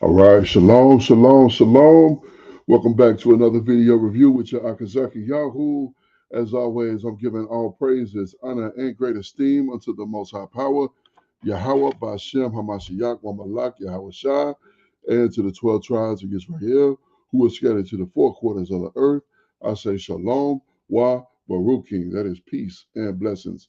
All right, shalom, shalom, shalom. Welcome back to another video review with your Akazaki Yahoo. As always, I'm giving all praises, honor, and great esteem unto the Most High Power, Yahweh, Bashem, Hamashiach, Wamalak, Yahweh Shah, and to the 12 tribes of Israel who are scattered to the four quarters of the earth. I say shalom, wa, baruchim, that is peace and blessings.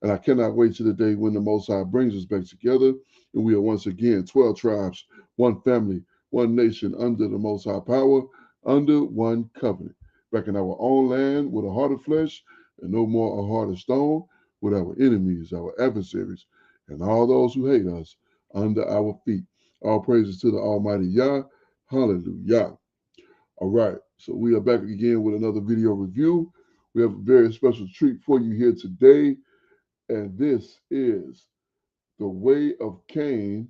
And I cannot wait to the day when the Most High brings us back together and we are once again 12 tribes, one family, one nation under the Most High power, under one covenant, back in our own land with a heart of flesh and no more a heart of stone, with our enemies, our adversaries, and all those who hate us under our feet. All praises to the Almighty Yah. Hallelujah. All right, so we are back again with another video review. We have a very special treat for you here today. And this is The Way of CAIN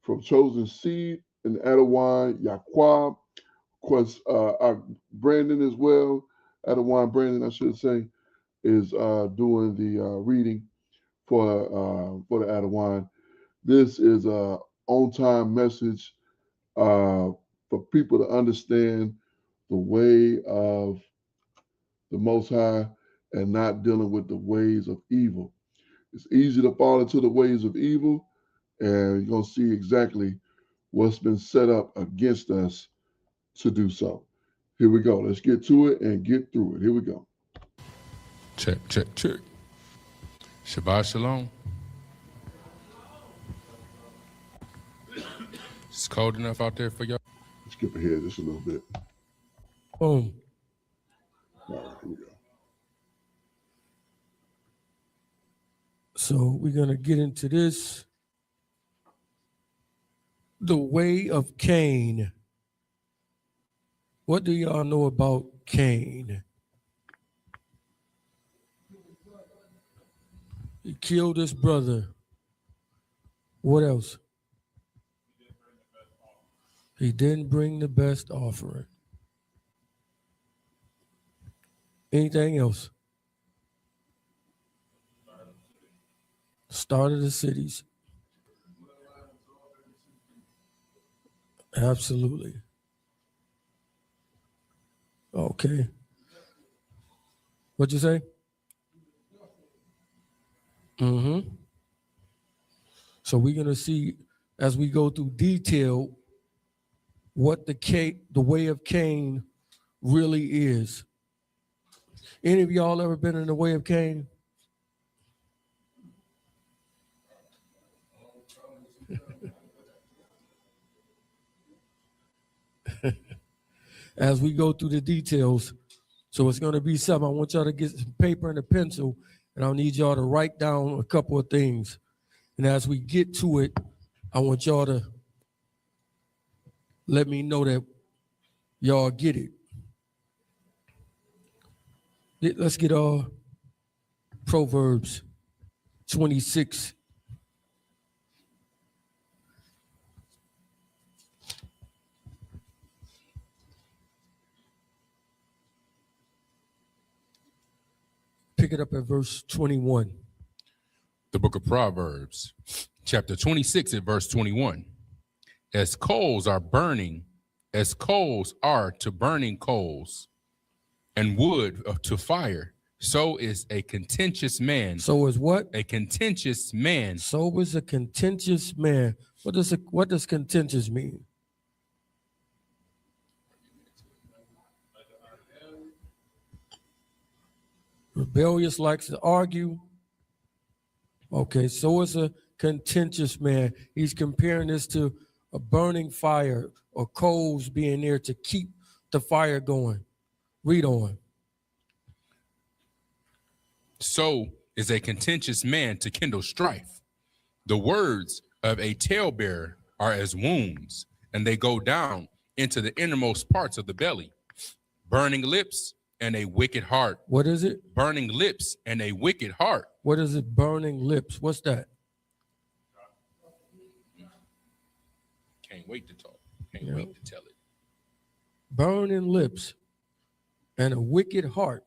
from Chosen Seed and Adawan YaaQob. Of course, our Brandon as well, Adawan Brandon, I should say, is doing the reading for the Adawan. This is a on-time message for people to understand the way of the Most High and not dealing with the ways of evil. It's easy to fall into the ways of evil, and you're going to see exactly what's been set up against us to do so. Here we go. Let's get to it and get through it. Here we go. Check, check, check. Shabbat shalom. It's cold enough out there for y'all. Let's skip ahead just a little bit. Boom. All right, here we go. So we're going to get into this. The Way of CAIN. What do y'all know about CAIN? He killed his brother. What else? He didn't bring the best offering. Anything else? Started the cities. Absolutely. Okay. What'd you say? So we're going to see as we go through detail what the Way of CAIN really is. Any of y'all ever been in the Way of CAIN? As we go through the details, so it's going to be something. I want y'all to get some paper and a pencil, and I'll need y'all to write down a couple of things. And as we get to it, I want y'all to let me know that y'all get it. Let's get Proverbs 26. Pick it up at verse 21. The book of Proverbs, chapter 26 at verse 21. As coals are to burning coals, and wood to fire, so is a contentious man. So is what? A contentious man. So is a contentious man. What does contentious mean? Rebellious, likes to argue. Okay, so is a contentious man. He's comparing this to a burning fire or coals being there to keep the fire going. Read on. So is a contentious man to kindle strife. The words of a talebearer are as wounds, and they go down into the innermost parts of the belly. Burning lips and a wicked heart. What is it? Burning lips and a wicked heart. What is it? Burning lips. What's that? Can't wait to talk. Can't wait to tell it. Burning lips and a wicked heart.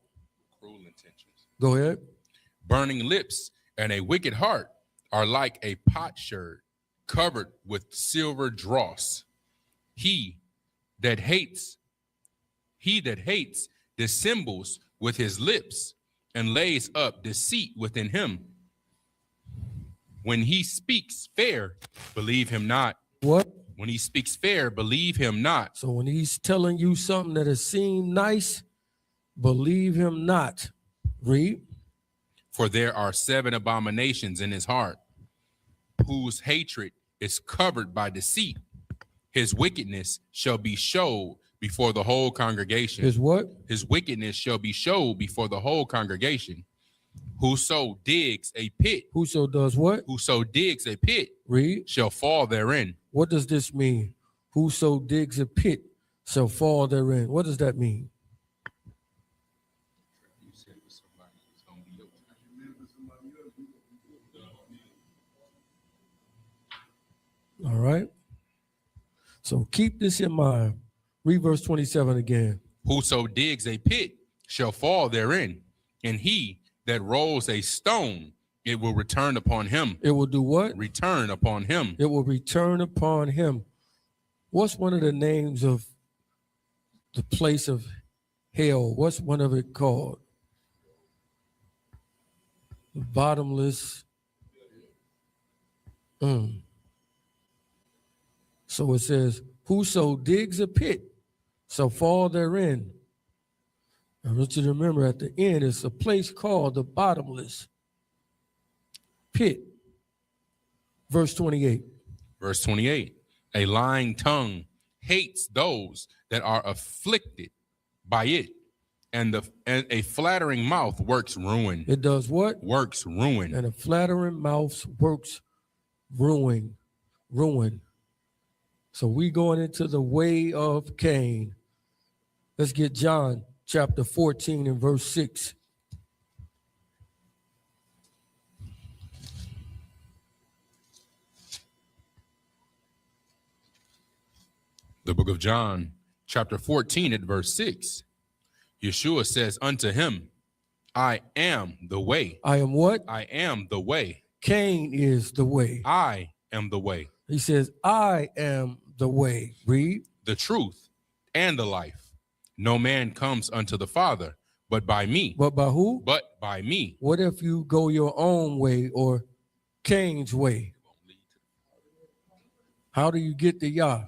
Cruel intentions. Go ahead. Burning lips and a wicked heart are like a potsherd covered with silver dross. He that hates dissembles with his lips and lays up deceit within him. When he speaks fair, believe him not. What? When he speaks fair, believe him not. So when he's telling you something that has seemed nice, believe him not. Read. For there are 7 abominations in his heart, whose hatred is covered by deceit. His wickedness shall be showed before the whole congregation. His what? His wickedness shall be showed before the whole congregation. Whoso digs a pit. Whoso does what? Whoso digs a pit. Read. Shall fall therein. What does this mean? Whoso digs a pit shall fall therein. What does that mean? All right. So keep this in mind. Read verse 27 again. Whoso digs a pit shall fall therein, and he that rolls a stone, it will return upon him. It will do what? Return upon him. It will return upon him. What's one of the names of the place of hell? What's one of it called? The bottomless. So it says, whoso digs a pit shall fall therein. I want you to remember at the end, it's a place called the bottomless pit. Verse 28. Verse 28. A lying tongue hates those that are afflicted by it, and a flattering mouth works ruin. It does what? Works ruin. And a flattering mouth works ruin. So we going into the way of Cain. Let's get John chapter 14 and verse 6. The book of John, chapter 14 at verse 6. Yeshua says unto him, I am the way. I am what? I am the way. Cain is the way. I am the way. He says, I am the way. Read. The truth and the life. No man comes unto the Father but by me. But by who? But by me. What if you go your own way or Cain's way? How do you get to Yah?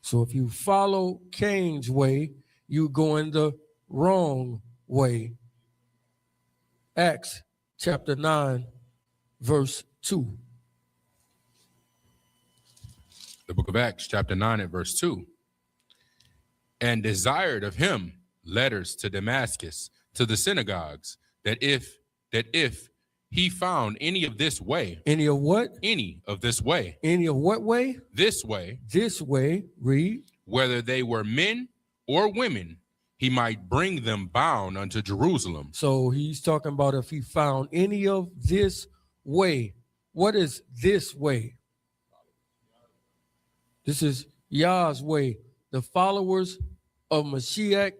So if you follow Cain's way, you go in the wrong way. Acts chapter 9, verse 2. The book of Acts, chapter 9 at verse 2. And desired of him letters to Damascus, to the synagogues, that if he found any of this way. Any of what? Any of this way. Any of what way? This way. This way. Read. Whether they were men or women, he might bring them bound unto Jerusalem. So he's talking about if he found any of this way. What is this way? This is Yah's way. The followers of Mashiach,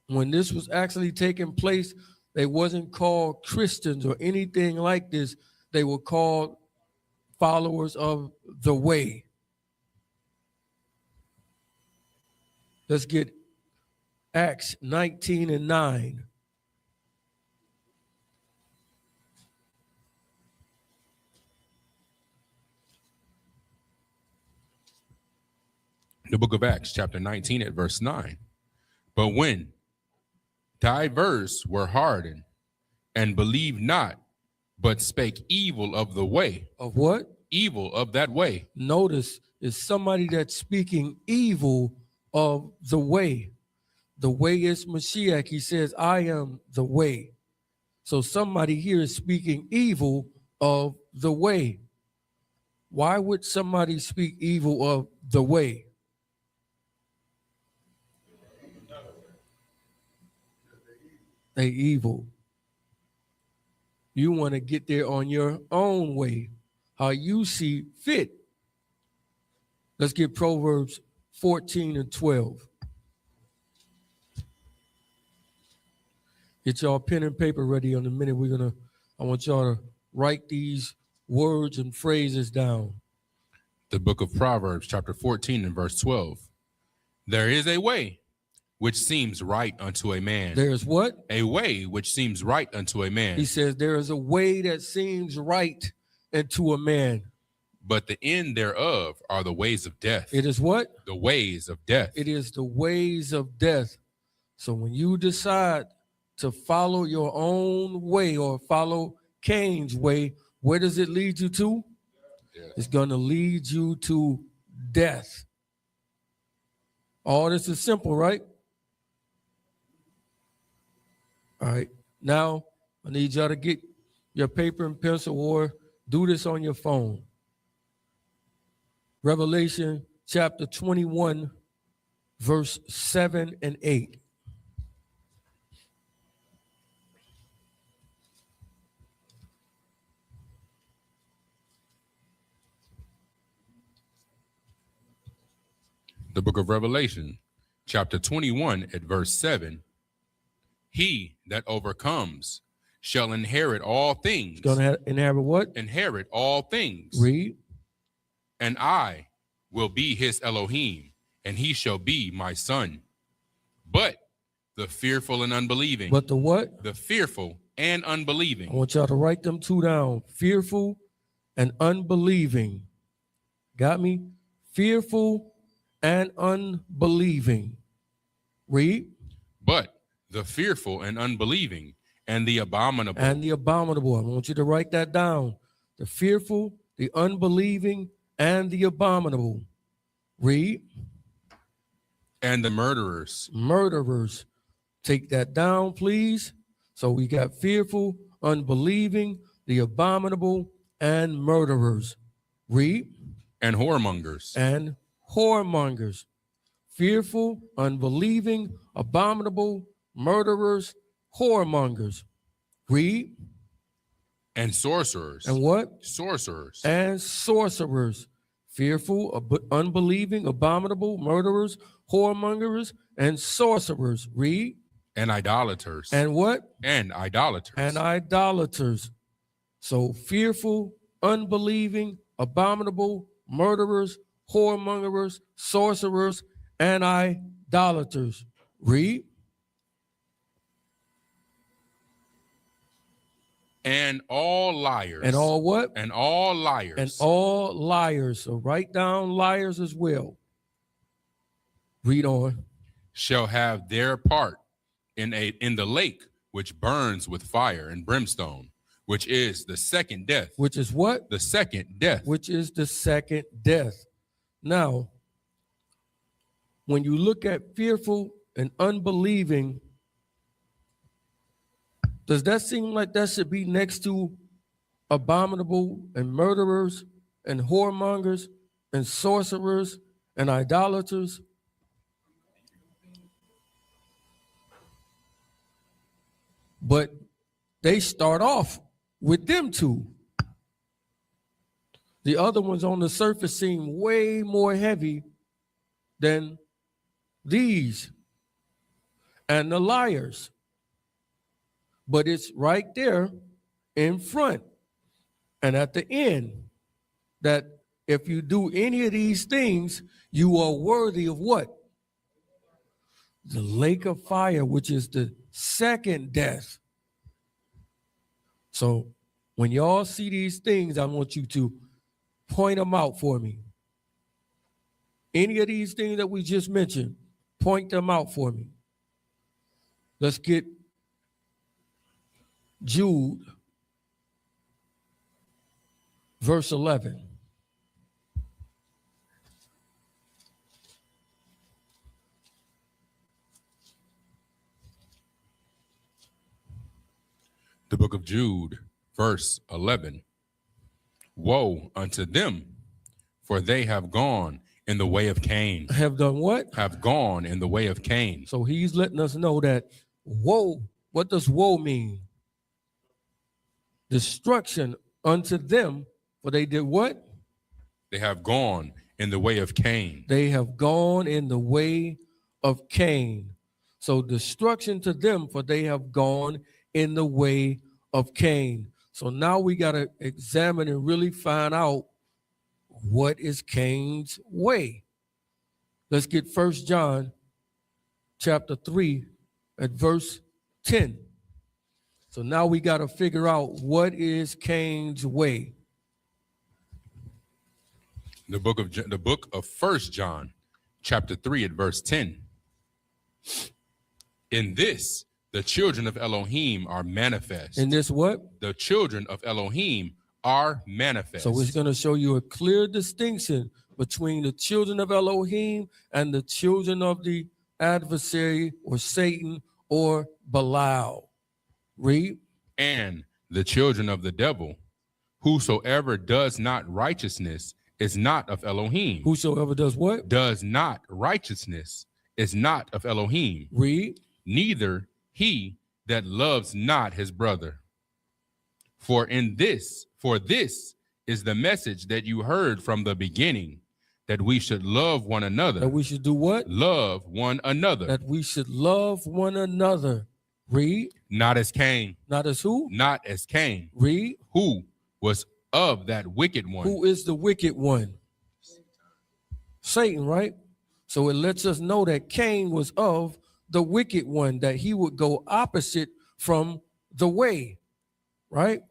when this was actually taking place, they wasn't called Christians or anything like this. They were called followers of the way. Let's get Acts 19 and 9. The book of Acts, chapter 19 at verse 9. But when divers were hardened and believed not, but spake evil of the way. Of what? Evil of that way. Notice, it's somebody that's speaking evil of the way. The way is Mashiach. He says, I am the way. So somebody here is speaking evil of the way. Why would somebody speak evil of the way? They evil. You want to get there on your own way, how you see fit. Let's get Proverbs 14 and 12. Get y'all pen and paper ready. On the minute I want y'all to write these words and phrases down. The book of Proverbs, chapter 14 and verse 12. There is a way which seems right unto a man. There's what? A way which seems right unto a man. He says there is a way that seems right unto a man. But the end thereof are the ways of death. It is what? The ways of death. It is the ways of death. So when you decide to follow your own way or follow Cain's way, where does it lead you to? Death. It's going to lead you to death. All this is simple, right? All right. Now, I need y'all to get your paper and pencil or do this on your phone. Revelation chapter 21, verse 7 and 8. The book of Revelation, chapter 21 at verse 7. He that overcomes shall inherit all things. Going to inherit what? Inherit all things. Read. And I will be his Elohim, and he shall be my son. But the fearful and unbelieving. But the what? The fearful and unbelieving. I want y'all to write them two down. Fearful and unbelieving. Got me? Fearful and unbelieving. Read. But the fearful and unbelieving and the abominable. And the abominable. I want you to write that down. The fearful, the unbelieving, and the abominable. Read. And the murderers. Murderers. Take that down, please. So we got fearful, unbelieving, the abominable, and murderers. Read. And whoremongers. And whoremongers. Fearful, unbelieving, abominable, murderers, whoremongers. Read. And sorcerers. And what? Sorcerers. And sorcerers. Fearful, unbelieving, abominable, murderers, whoremongers, and sorcerers. Read. And idolaters. And what? And idolaters. And idolaters. So fearful, unbelieving, abominable, murderers, whoremongers, sorcerers, and idolaters. Read. And all liars. And all what? And all liars. And all liars. So write down liars as well. Read on. Shall have their part in the lake which burns with fire and brimstone, which is the second death. Which is what? The second death. Which is the second death. Now, when you look at fearful and unbelieving, does that seem like that should be next to abominable and murderers and whoremongers and sorcerers and idolaters? But they start off with them two. The other ones on the surface seem way more heavy than these and the liars. But it's right there in front and at the end that if you do any of these things, you are worthy of what? The lake of fire, which is the second death. So when y'all see these things, I want you to point them out for me. Any of these things that we just mentioned, point them out for me. Let's get Jude, verse 11. The book of Jude, verse 11. Woe unto them, for they have gone in the way of Cain. Have done what? Have gone in the way of Cain. So he's letting us know that woe, what does woe mean? Destruction unto them, for they did what? They have gone in the way of Cain. They have gone in the way of Cain. So destruction to them, for they have gone in the way of Cain. So now we got to examine and really find out what is Cain's way? Let's get 1 John chapter 3 at verse 10. So now we got to figure out what is Cain's way. The book of 1 John chapter 3 at verse 10. In this, the children of Elohim are manifest. In this what? The children of Elohim are manifest. So it's going to show you a clear distinction between the children of Elohim and the children of the adversary or Satan or Belial. Read. And the children of the devil, whosoever does not righteousness is not of Elohim. Whosoever does what? Does not righteousness is not of Elohim. Read. Neither he that loves not his brother. For this is the message that you heard from the beginning, that we should love one another. That we should do what? Love one another. That we should love one another. Read. Not as Cain. Not as who? Not as Cain. Read. Who was of that wicked one. Who is the wicked one? Satan, right? So it lets us know that Cain was of the wicked one, that he would go opposite from the way, right?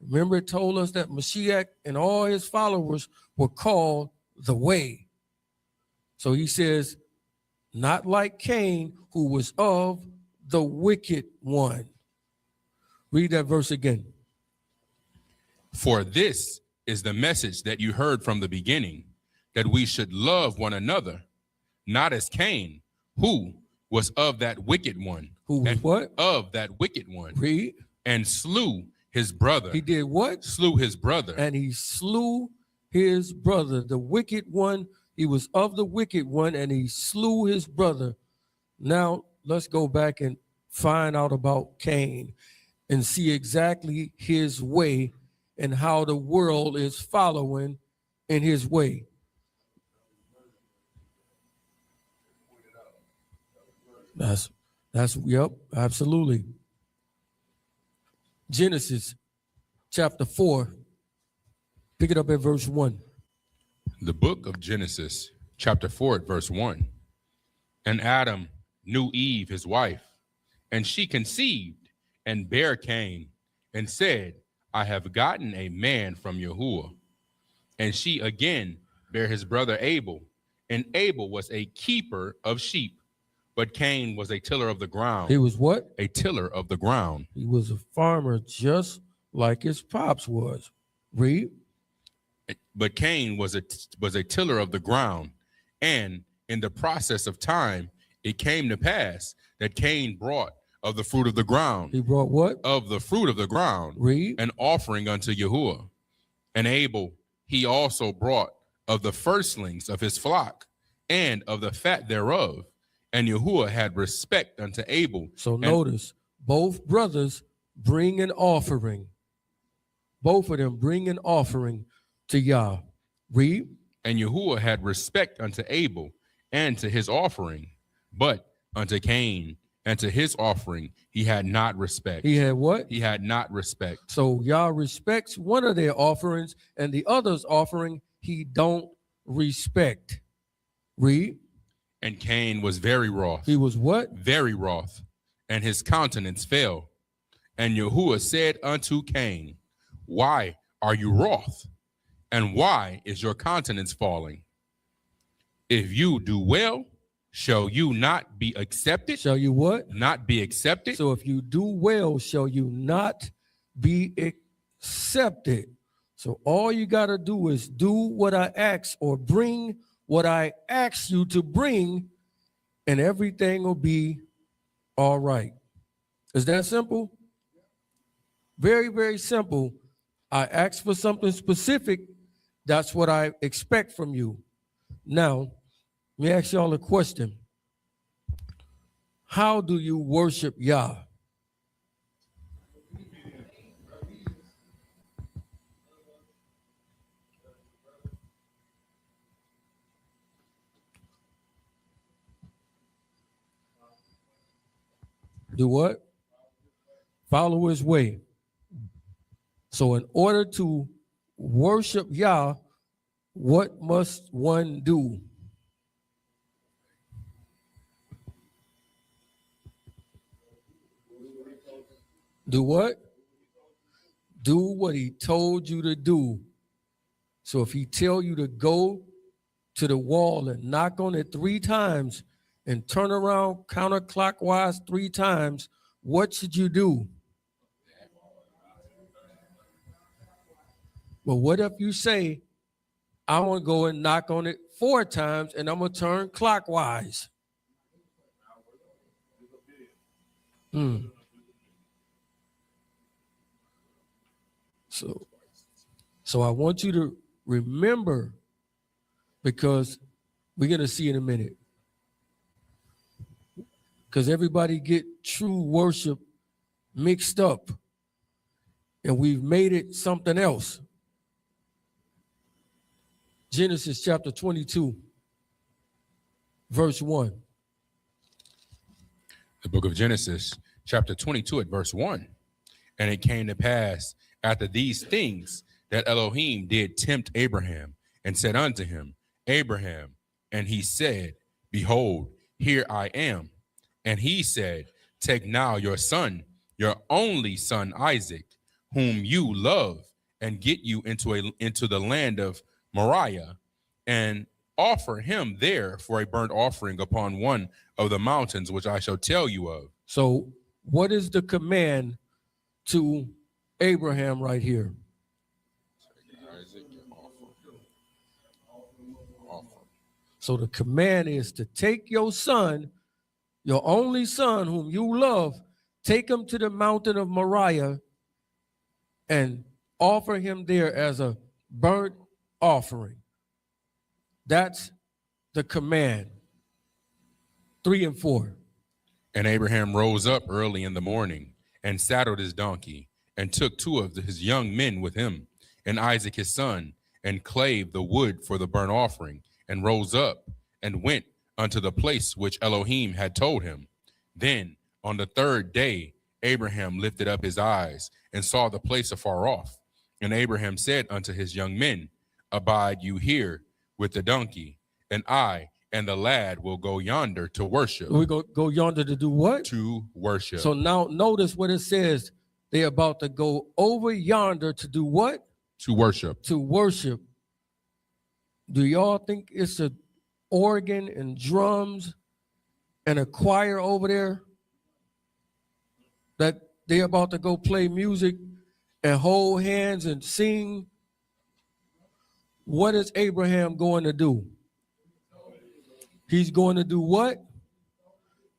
Remember, it told us that Mashiach and all his followers were called the way. So he says, not like Cain, who was of the wicked one. Read that verse again. For this is the message that you heard from the beginning, that we should love one another, not as Cain, who was of that wicked one. Who was what? Of that wicked one. Read. And slew his brother. He did what? Slew his brother. And he slew his brother. The wicked one, he was of the wicked one, and he slew his brother. Now, let's go back and find out about Cain and see exactly his way and how the world is following in his way. Yep, absolutely. Genesis chapter 4, pick it up at verse 1. The book of Genesis chapter 4 at verse 1. And Adam knew Eve, his wife, and she conceived and bare Cain, and said, I have gotten a man from Yahuwah. And she again bare his brother Abel, and Abel was a keeper of sheep, but Cain was a tiller of the ground. He was what? A tiller of the ground. He was a farmer just like his pops was. Read. But Cain was a tiller of the ground, and in the process of time, it came to pass that Cain brought of the fruit of the ground. He brought what? Of the fruit of the ground. Read. An offering unto Yahuwah. And Abel, he also brought of the firstlings of his flock and of the fat thereof. And Yahuwah had respect unto Abel. So notice, both brothers bring an offering. Both of them bring an offering to Yah. Read. And Yahuwah had respect unto Abel and to his offering, but unto Cain and to his offering he had not respect. He had what? He had not respect. So Yah respects one of their offerings, and the other's offering he don't respect. Read. And Cain was very wroth. He was what? Very wroth, and his countenance fell. And Yahuwah said unto Cain, why are you wroth? And why is your countenance falling? If you do well, shall you not be accepted? Shall you what? Not be accepted. So if you do well, shall you not be accepted? So all you got to do is do what I ask, or bring what I ask you to bring, and everything will be all right. Is that simple? Very, very simple. I ask for something specific. That's what I expect from you. Now, let me ask y'all a question. How do you worship Yah? Do what? Follow his way. So in order to worship Yah, What must one do? Do what? Do what he told you to do. So if he tell you to go to the wall and knock on it 3 times and turn around counterclockwise 3 times, what should you do? Well, what if you say, I'm going to go and knock on it 4 times and I'm going to turn clockwise? So I want you to remember, because we're going to see in a minute, because everybody get true worship mixed up and we've made it something else. Genesis chapter 22, verse 1. The book of Genesis, chapter 22 at verse 1. And it came to pass after these things that Elohim did tempt Abraham and said unto him, Abraham. And he said, Behold, here I am. And he said, Take now your son, your only son Isaac, whom you love, and get you into the land of Moriah, and offer him there for a burnt offering upon one of the mountains which I shall tell you of. So what is the command to Abraham right here? So the command is to take your son, your only son whom you love, take him to the mountain of Moriah and offer him there as a burnt offering. That's the command. 3 and 4. And Abraham rose up early in the morning and saddled his donkey and took 2 of his young men with him and Isaac his son, and clave the wood for the burnt offering, and rose up and went unto the place which Elohim had told him. Then on the 3rd day Abraham lifted up his eyes and saw the place afar off. And Abraham said unto his young men, Abide you here with the donkey, and I and the lad will go yonder to worship. We go yonder to do what? To worship. So now notice what it says. They're about to go over yonder to do what? To worship. To worship. Do y'all think it's an organ and drums and a choir over there that they're about to go play music and hold hands and sing? What is Abraham going to do? He's going to do what?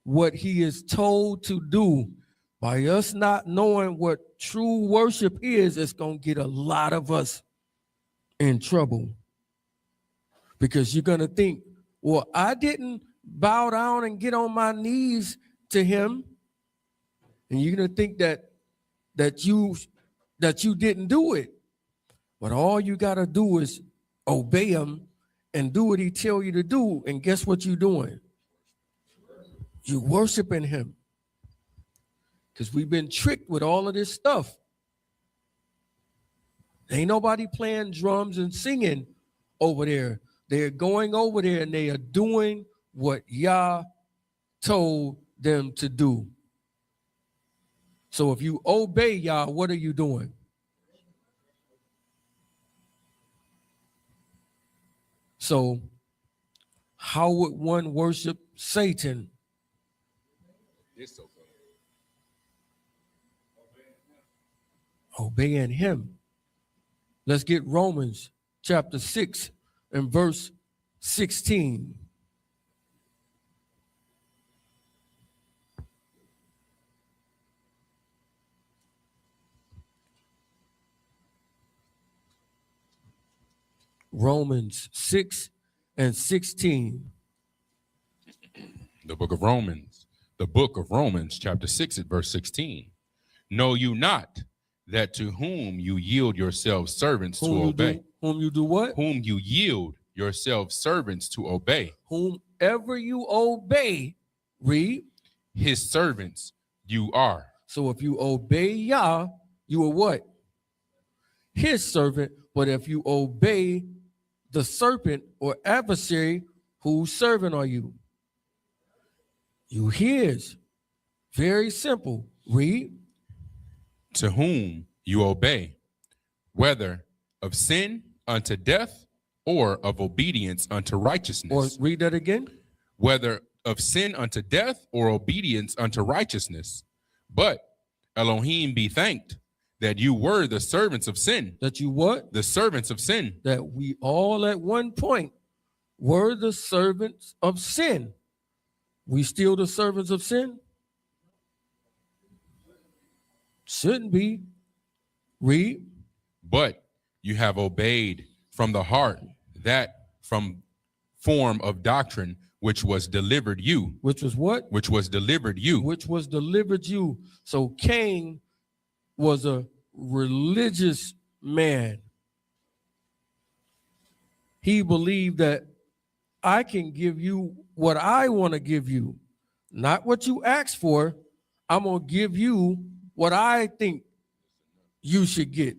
What he is told to do. By us not knowing what true worship is, it's going to get a lot of us in trouble. Because you're going to think, well, I didn't bow down and get on my knees to him. And you're going to think that you didn't do it. But all you got to do is obey him and do what he tell you to do. And guess what you're doing? You're worshiping him. Because we've been tricked with all of this stuff. Ain't nobody playing drums and singing over there. They're going over there and they are doing what Yah told them to do. So if you obey Yah, what are you doing? So how would one worship Satan? Obeying him. Let's get Romans chapter 6 and verse 16. Romans 6 and 16. The book of Romans, chapter 6 at verse 16. Know you not that to whom you yield yourselves servants to obey? Whom you do what? Whom you yield yourselves servants to obey. Whomever you obey, read. His servants you are. So if you obey Yah, you are what? His servant. But if you obey the serpent or adversary, whose servant are you? You his. Very simple. Read. To whom you obey, whether of sin unto death or of obedience unto Or righteousness. read that again. Whether of sin unto death or obedience unto righteousness. But Elohim be thanked that you were the servants of sin. That you what? The servants of sin. That we all at one point were the servants of sin. We still the servants of sin? Shouldn't be. Read. But you have obeyed from the heart that from form of doctrine which was delivered you. Which was what? Which was delivered you. Which was delivered you. So Cain was a religious man. He believed that I can give you what I want to give you, not what you asked for. I'm going to give you what I think you should get.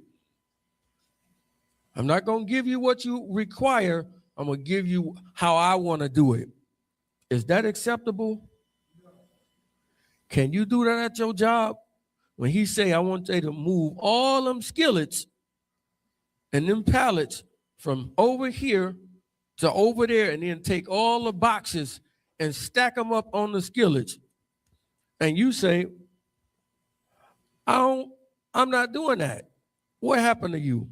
I'm not going to give you what you require. I'm going to give you how I want to do it. Is that acceptable? Can you do that at your job? When he say, I want you to move all them skillets and them pallets from over here to over there, and then take all the boxes and stack them up on the skillets. And you say, I'm not doing that. What happened to you?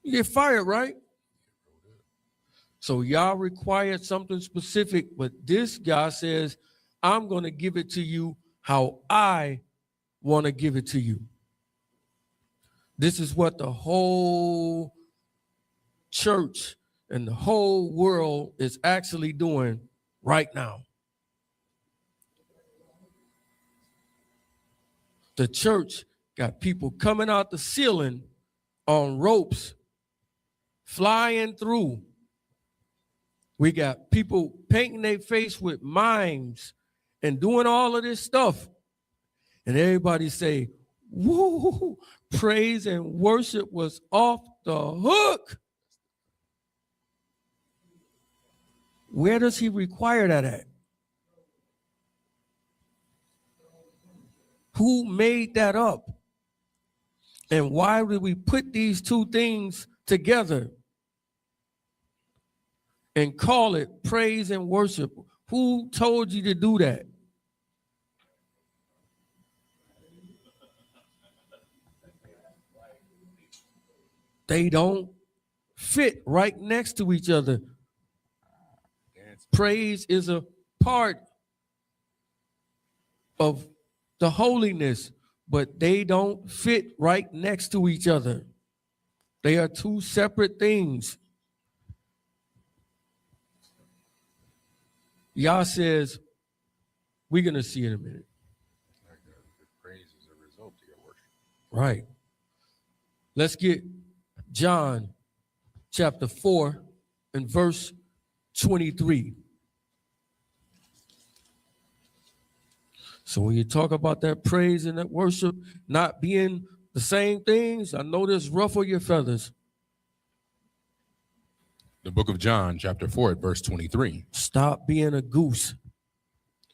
You get fired, right? So y'all required something specific, but this guy says, I'm going to give it to you how I want to give it to you. This is what the whole church and the whole world is actually doing right now. The church got people coming out the ceiling on ropes, flying through. We got people painting their face with mimes and doing all of this stuff. And everybody say, woo, praise and worship was off the hook. Where does he require that at? Who made that up? And why did we put these two things together and call it praise and worship? Who told you to do that? They don't fit right next to each other. Praise is a part of the holiness, but they don't fit right next to each other. They are two separate things. Yah says, we're going to see in a minute. Praise is a result of your worship. Right. Let's get John chapter 4 and verse 23. So when you talk about that praise and that worship not being the same things, I know this ruffle your feathers. The book of John, chapter 4, verse 23. Stop being a goose.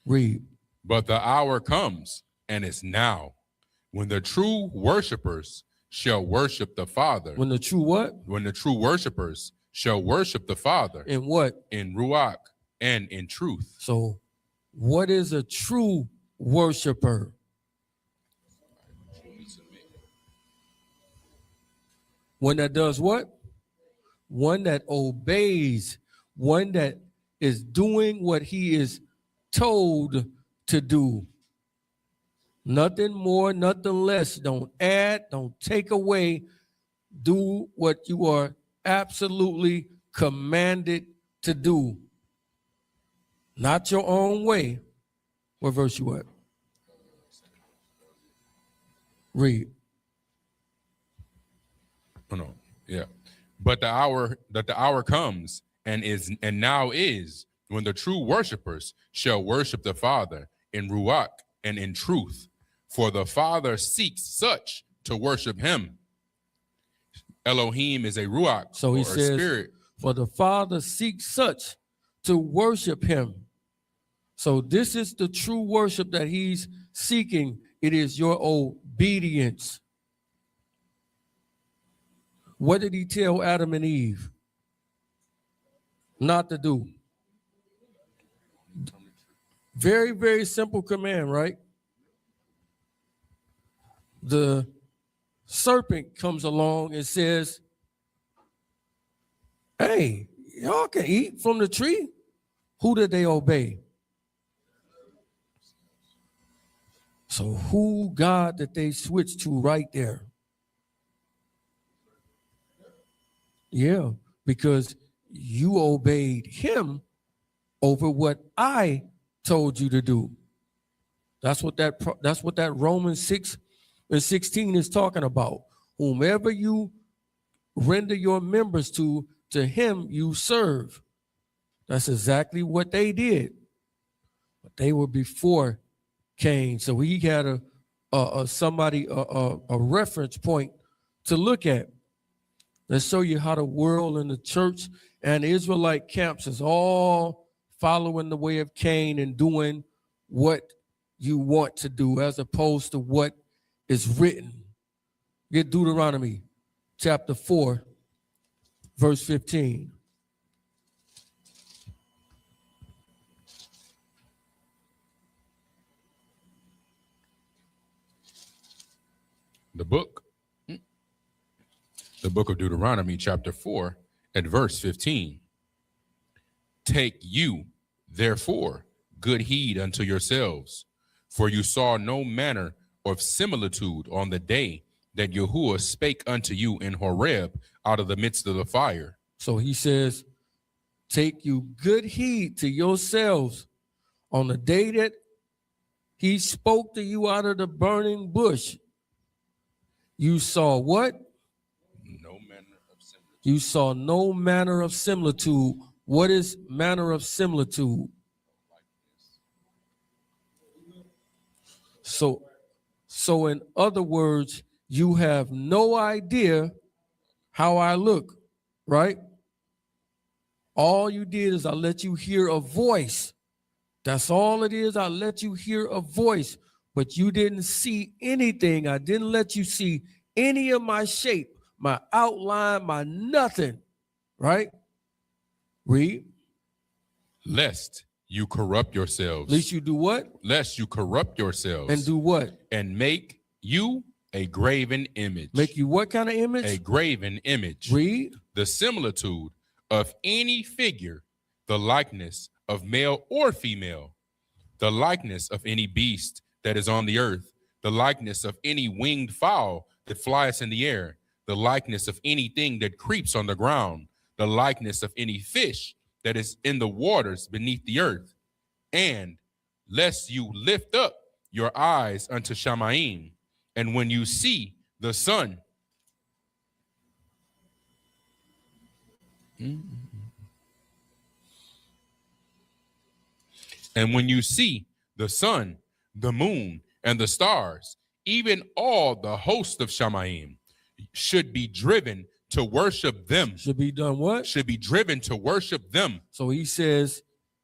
Read. But the hour comes, and is now, when the true worshipers shall worship the Father. When the true what? When the true worshipers shall worship the Father. In what? In Ruach and in truth. So what is a true worshiper? One that does what? One that obeys, one that is doing what he is told to do. Nothing more, nothing less. Don't add, don't take away. Do what you are absolutely commanded to do. Not your own way. What verse you at? Read. Oh, no, yeah. But the hour comes and now is when the true worshipers shall worship the Father in Ruach and in truth. For the Father seeks such to worship him. Elohim is a ruach, So he or says, spirit. for the Father seeks such to worship him. So this is the true worship that he's seeking. It is your obedience. What did he tell Adam and Eve not to do? Very, very simple command, right? The serpent comes along and says, hey, y'all can eat from the tree. Who did they obey? So who God did they switch to right there? Yeah, because you obeyed him over what I told you to do. That's what that Romans 6:16 is talking about. Whomever you render your members to him you serve. That's exactly what they did. But they were before Cain, so he had a reference point to look at. Let's show you how the world and the church and the Israelite camps is all following the way of Cain and doing what you want to do as opposed to what is written. Get Deuteronomy chapter 4, verse 15. The book of Deuteronomy, chapter 4, at verse 15. Take you, therefore, good heed unto yourselves, for you saw no manner of similitude on the day that Yahuwah spake unto you in Horeb out of the midst of the fire. So he says, take you good heed to yourselves on the day that he spoke to you out of the burning bush. You saw what? No manner of similitude. You saw no manner of similitude. What is manner of similitude? So in other words, you have no idea how I look, right? All you did is I let you hear a voice. That's all it is. I let you hear a voice, but you didn't see anything. I didn't let you see any of my shape, my outline, my nothing, right? Read. Lest you corrupt yourselves. Lest you do what? Lest you corrupt yourselves. And do what? And make you a graven image. Make you what kind of image? A graven image. Read. The similitude of any figure, the likeness of male or female, the likeness of any beast that is on the earth, the likeness of any winged fowl that flies in the air, the likeness of anything that creeps on the ground, the likeness of any fish that is in the waters beneath the earth. And lest you lift up your eyes unto Shamayim, and when you see the sun, and when you see the sun, the moon, and the stars, even all the host of Shamayim should be driven to worship them. Should be done what? Should be driven to worship them. So he says,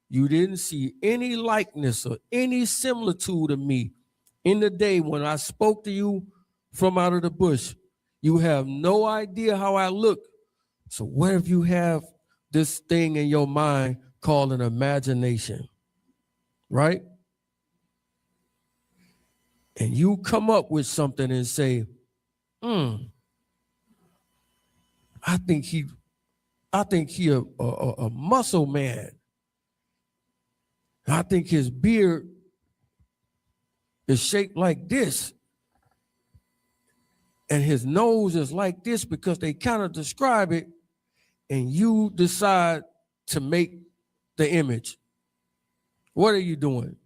you didn't see any likeness or any similitude of me in the day when I spoke to you from out of the bush. You have no idea how I look. So what if you have this thing in your mind called an imagination, right? And you come up with something and say, I think he a muscle man. I think his beard is shaped like this. And his nose is like this because they kind of describe it. And you decide to make the image. What are you doing?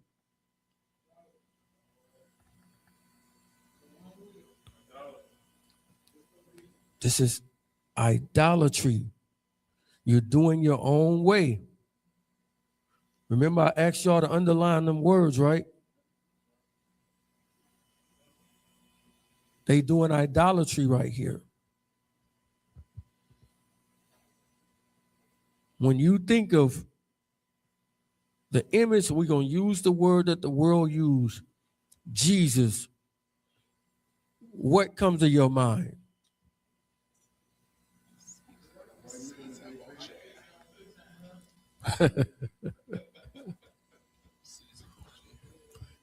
This is idolatry. You're doing your own way. Remember, I asked y'all to underline them words, right? They doing idolatry right here. When you think of the image, we're going to use the word that the world use, Jesus, what comes to your mind?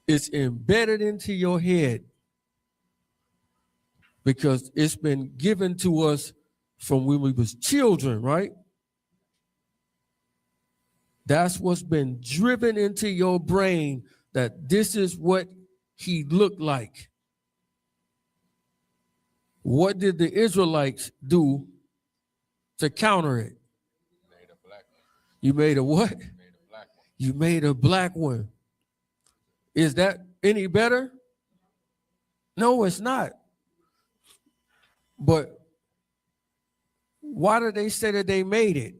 It's embedded into your head because it's been given to us from when we was children, right? That's what's been driven into your brain, that this is what he looked like. What did the Israelites do to counter it? Made a black one. You made a what? Made a black one. You made a black one. Is that any better? No, it's not. But why did they say that they made it?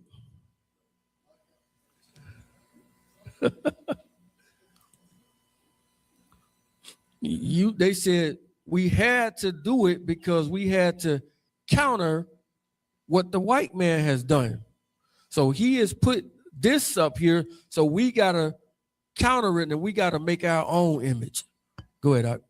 They said we had to do it because we had to counter what the white man has done. So he has put this up here, so we gotta counter it and we gotta make our own image. Go ahead, Doc.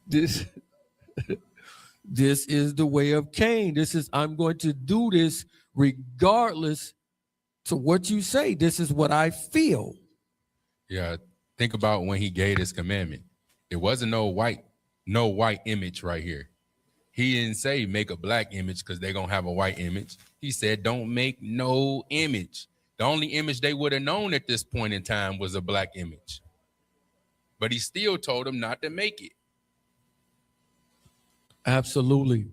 This is the way of Cain. This is, I'm going to do this regardless to what you say. This is what I feel. Yeah, think about when he gave this commandment. It wasn't no white image right here. He didn't say make a black image because they're going to have a white image. He said don't make no image. The only image they would have known at this point in time was a black image. But he still told them not to make it. Absolutely.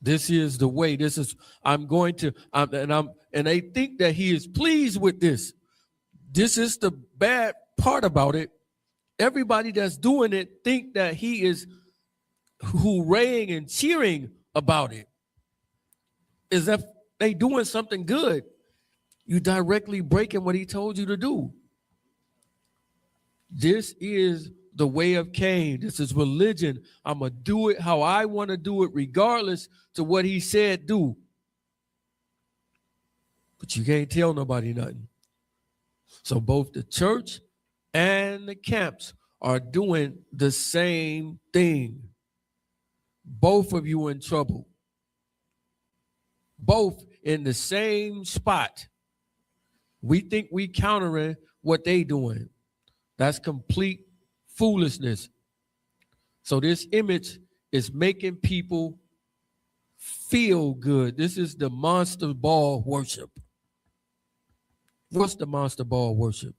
This is the way. This is, I'm going to, and they think that he is pleased with this. This is the bad part about it. Everybody that's doing it think that he is hooraying and cheering about it. Is that they doing something good? You directly breaking what he told you to do. This is the way of Cain. This is religion. I'm going to do it how I want to do it, regardless to what he said do. But you can't tell nobody nothing. So both the church and the camps are doing the same thing. Both of you in trouble. Both in the same spot. We think we countering what they doing. That's complete foolishness. So this image is making people feel good. This is the monster ball worship. What's the monster ball worship?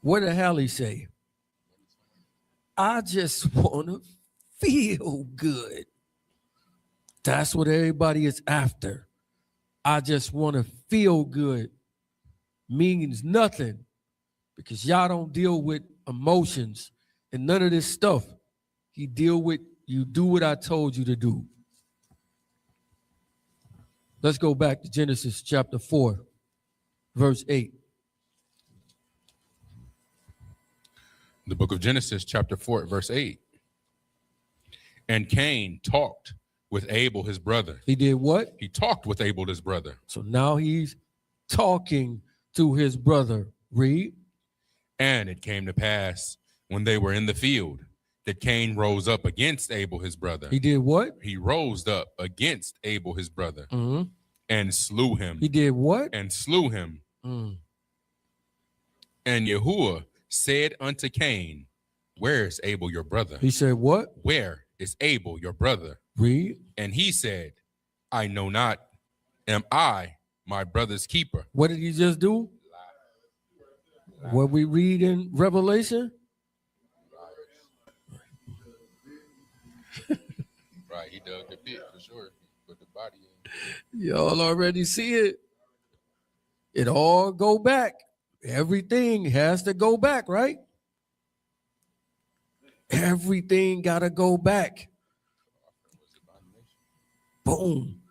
What the hell he say? I just want to feel good. That's what everybody is after. I just want to feel good. Means nothing because y'all don't deal with emotions and none of this stuff. He deal with, you do what I told you to do. Let's go back to Genesis chapter 4, verse 8. The book of Genesis chapter 4, verse 8. And Cain talked with Abel, his brother. He did what? He talked with Abel, his brother. So now he's talking to his brother. Read. And it came to pass when they were in the field that Cain rose up against Abel, his brother. He did what? He rose up against Abel, his brother, Mm-hmm. and slew him. He did what? And slew him. Mm. And Yahuwah said unto Cain, where is Abel, your brother? He said what? Where is Abel, your brother? Read. And he said, I know not. Am I my brother's keeper? What did he just do? What we read in Revelation? Right, he dug the pit for sure. Put the body in. Y'all already see it. It all go back. Everything has to go back, right? Everything got to go back. Boom.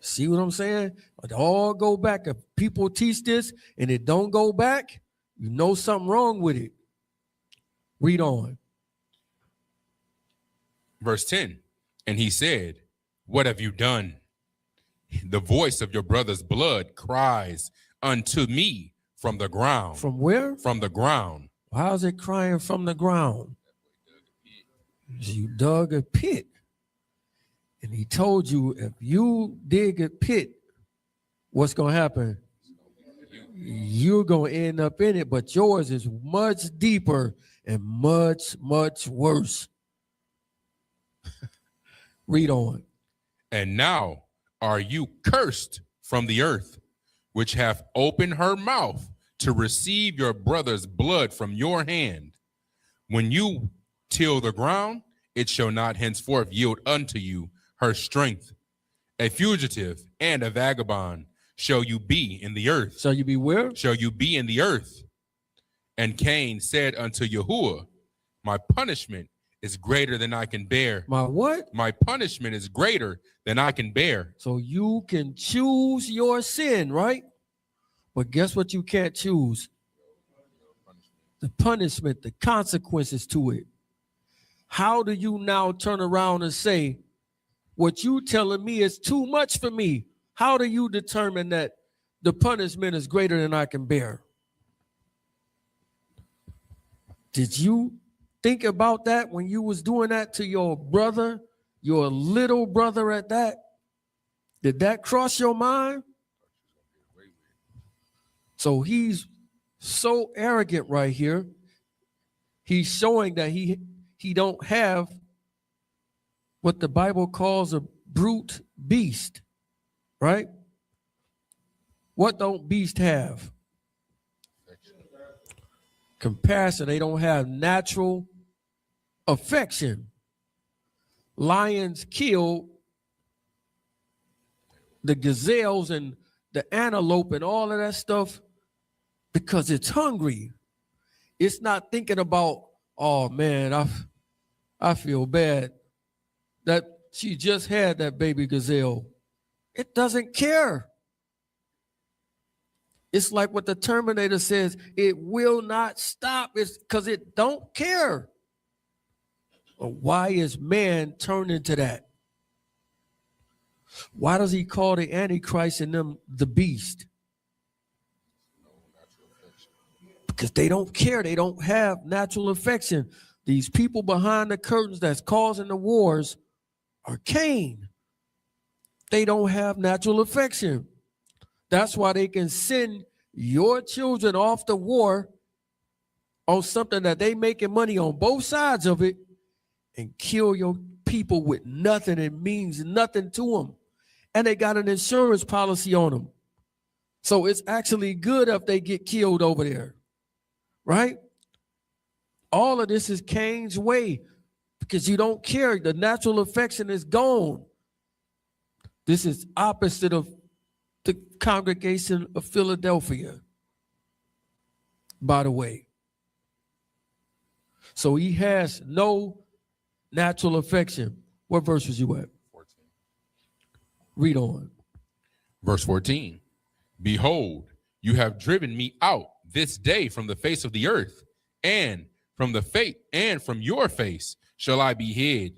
See what I'm saying? It all go back. If people teach this and it don't go back, you know something wrong with it. Read on. Verse 10, and he said, what have you done? The voice of your brother's blood cries unto me from the ground. From where? From the ground. How is it crying from the ground? You dug a pit. And he told you, if you dig a pit, what's going to happen? You're going to end up in it, but yours is much deeper and much, much worse. Read on. And now are you cursed from the earth, which hath opened her mouth to receive your brother's blood from your hand. When you till the ground, it shall not henceforth yield unto you her strength. A fugitive and a vagabond shall you be in the earth. Shall you be where? Shall you be in the earth. And Cain said unto Yahuwah, my punishment is greater than I can bear. My what? My punishment is greater than I can bear. So you can choose your sin, right? But guess what you can't choose? The punishment, the consequences to it. How do you now turn around and say, what you telling me is too much for me? How do you determine that the punishment is greater than I can bear? Did you think about that when you was doing that to your brother, your little brother at that? Did that cross your mind? So he's so arrogant right here. He's showing that he don't have what the Bible calls a brute beast, right? What don't beasts have? Compassion. They don't have natural affection. Lions kill the gazelles and the antelope and all of that stuff because it's hungry. It's not thinking about, oh man, I feel bad that she just had that baby gazelle. It doesn't care. It's like what the Terminator says, it will not stop. It's because it don't care. But why is man turned into that? Why does he call the Antichrist and them the beast? Because they don't care. They don't have natural affection. These people behind the curtains that's causing the wars are Cain. They don't have natural affection. That's why they can send your children off to war on something that they making money on both sides of it and kill your people with nothing. It means nothing to them. And they got an insurance policy on them. So it's actually good if they get killed over there, right? All of this is Cain's way because you don't care. The natural affection is gone. This is opposite of the congregation of Philadelphia, by the way. So he has no natural affection. What verse was you at? 14. Read on. Verse 14. Behold, you have driven me out this day from the face of the earth, and from your face shall I be hid,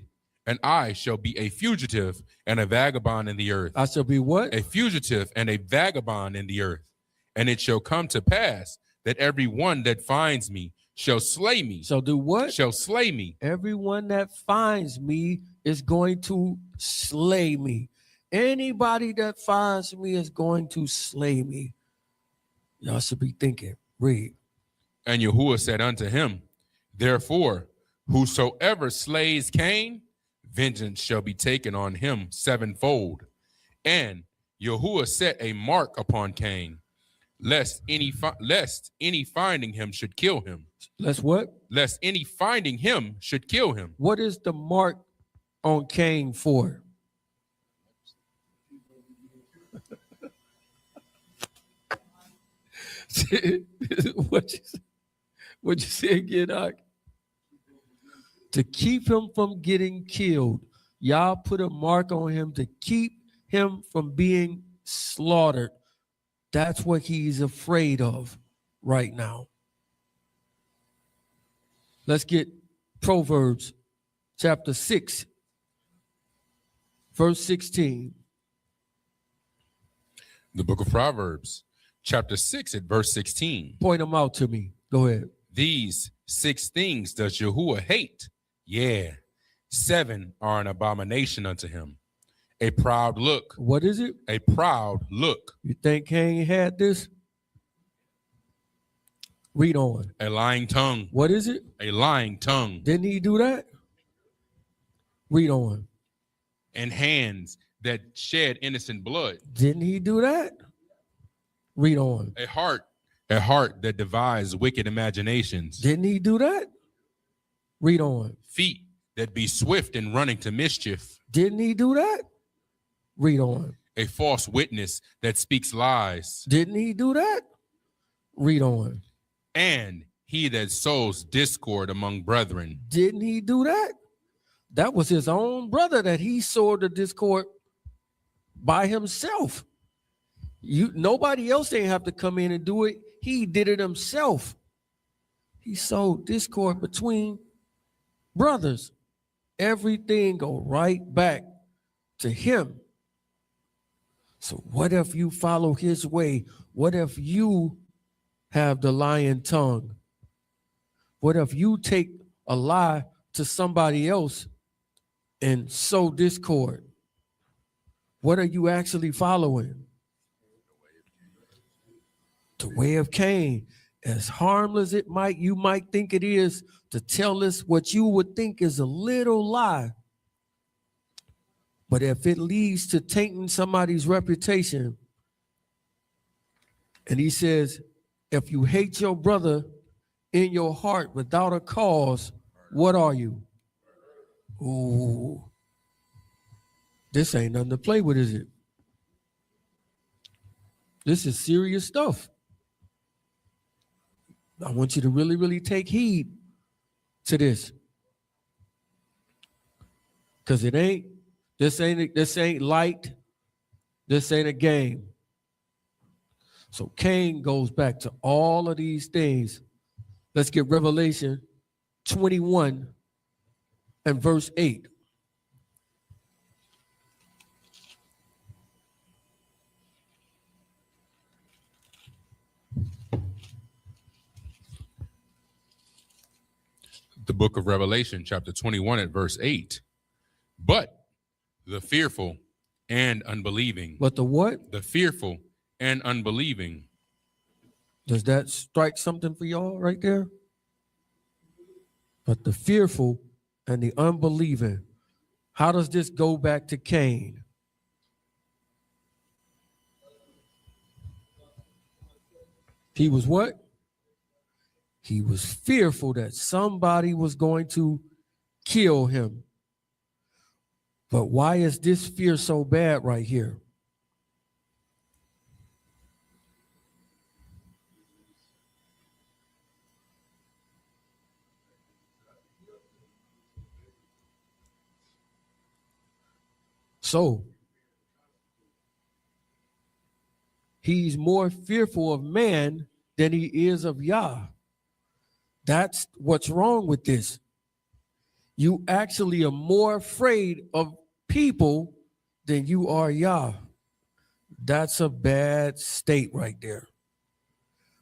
and I shall be a fugitive and a vagabond in the earth. I shall be what? A fugitive and a vagabond in the earth. And it shall come to pass that every one that finds me shall slay me. Shall do what? Shall slay me. Everyone that finds me is going to slay me. Anybody that finds me is going to slay me. Y'all should be thinking. Read. And Yahuwah said unto him, therefore, whosoever slays Cain, vengeance shall be taken on him sevenfold. And Yahuwah set a mark upon Cain, lest any finding him should kill him. Lest what? Lest any finding him should kill him. What is the mark on Cain for? What you say again, Doc? to keep him from getting killed. Yah put a mark on him to keep him from being slaughtered. That's what he's afraid of right now. Let's get Proverbs chapter 6, verse 16. The book of Proverbs, chapter 6 at verse 16. Point them out to me. Go ahead. These 6 things does Yahuwah hate. Yeah, 7 are an abomination unto him. A proud look. What is it? A proud look. You think Cain had this? Read on. A lying tongue. What is it? A lying tongue. Didn't he do that? Read on. And hands that shed innocent blood. Didn't he do that? Read on. A heart that devises wicked imaginations. Didn't he do that? Read on. Feet that be swift in running to mischief. Didn't he do that? Read on. A false witness that speaks lies. Didn't he do that? Read on. And he that sows discord among brethren. Didn't he do that? That was his own brother that he sowed the discord by himself. Nobody else didn't have to come in and do it. He did it himself. He sowed discord between brothers. Everything go right back to him. So what if you follow his way? What if you have the lying tongue? What if you take a lie to somebody else and sow discord? What are you actually following? The way of Cain. As harmless you might think it is to tell us what you would think is a little lie. But if it leads to tainting somebody's reputation, and he says, if you hate your brother in your heart without a cause, what are you? Ooh, this ain't nothing to play with, is it? This is serious stuff. I want you to really, really take heed to this. Because this ain't light. This ain't a game. So Cain goes back to all of these things. Let's get Revelation 21 and verse 8. The book of Revelation, chapter 21 at verse 8. But the fearful and unbelieving. But the what? The fearful and unbelieving. Does that strike something for y'all right there? But the fearful and the unbelieving. How does this go back to Cain? He was what? He was fearful that somebody was going to kill him. But why is this fear so bad right here? So, he's more fearful of man than he is of Yah. That's what's wrong with this. You actually are more afraid of people than you are Yah. That's a bad state right there.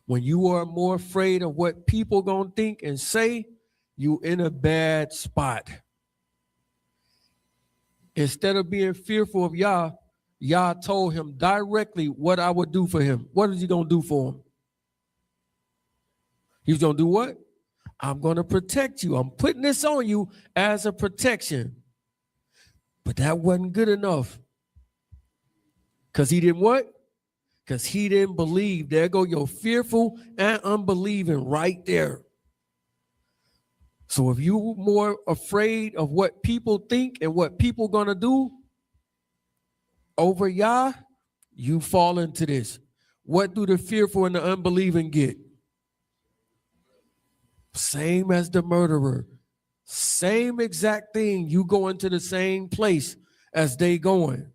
When you are more afraid of what people gonna think and say, you in a bad spot. Instead of being fearful of Yah, Yah told him directly what I would do for him. What is he gonna do for him? He's gonna do what? I'm going to protect you. I'm putting this on you as a protection. But that wasn't good enough. Because he didn't what? Because he didn't believe. There go your fearful and unbelieving right there. So if you're more afraid of what people think and what people going to do over Yah, you fall into this. What do the fearful and the unbelieving get? Same as the murderer, Same exact thing. You go into the same place as they going.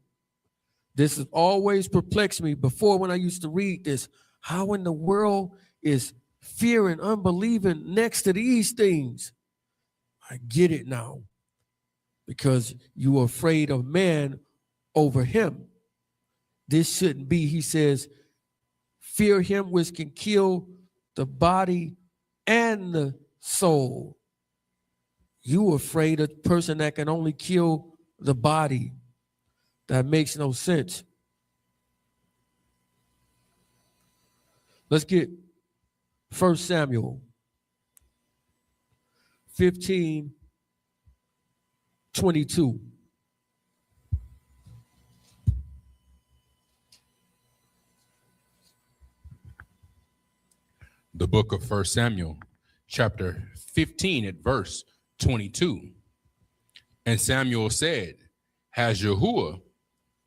This has always perplexed me before when I used to read this. How in the world is fear and unbelieving next to these things? I get it now. Because you are afraid of man over him. This shouldn't be, he says, fear him which can kill the body and the soul. You afraid of a person that can only kill the body. That makes no sense. Let's get 1 Samuel 15:22. The book of 1 Samuel, chapter 15 at verse 22. And Samuel said, has Yahuwah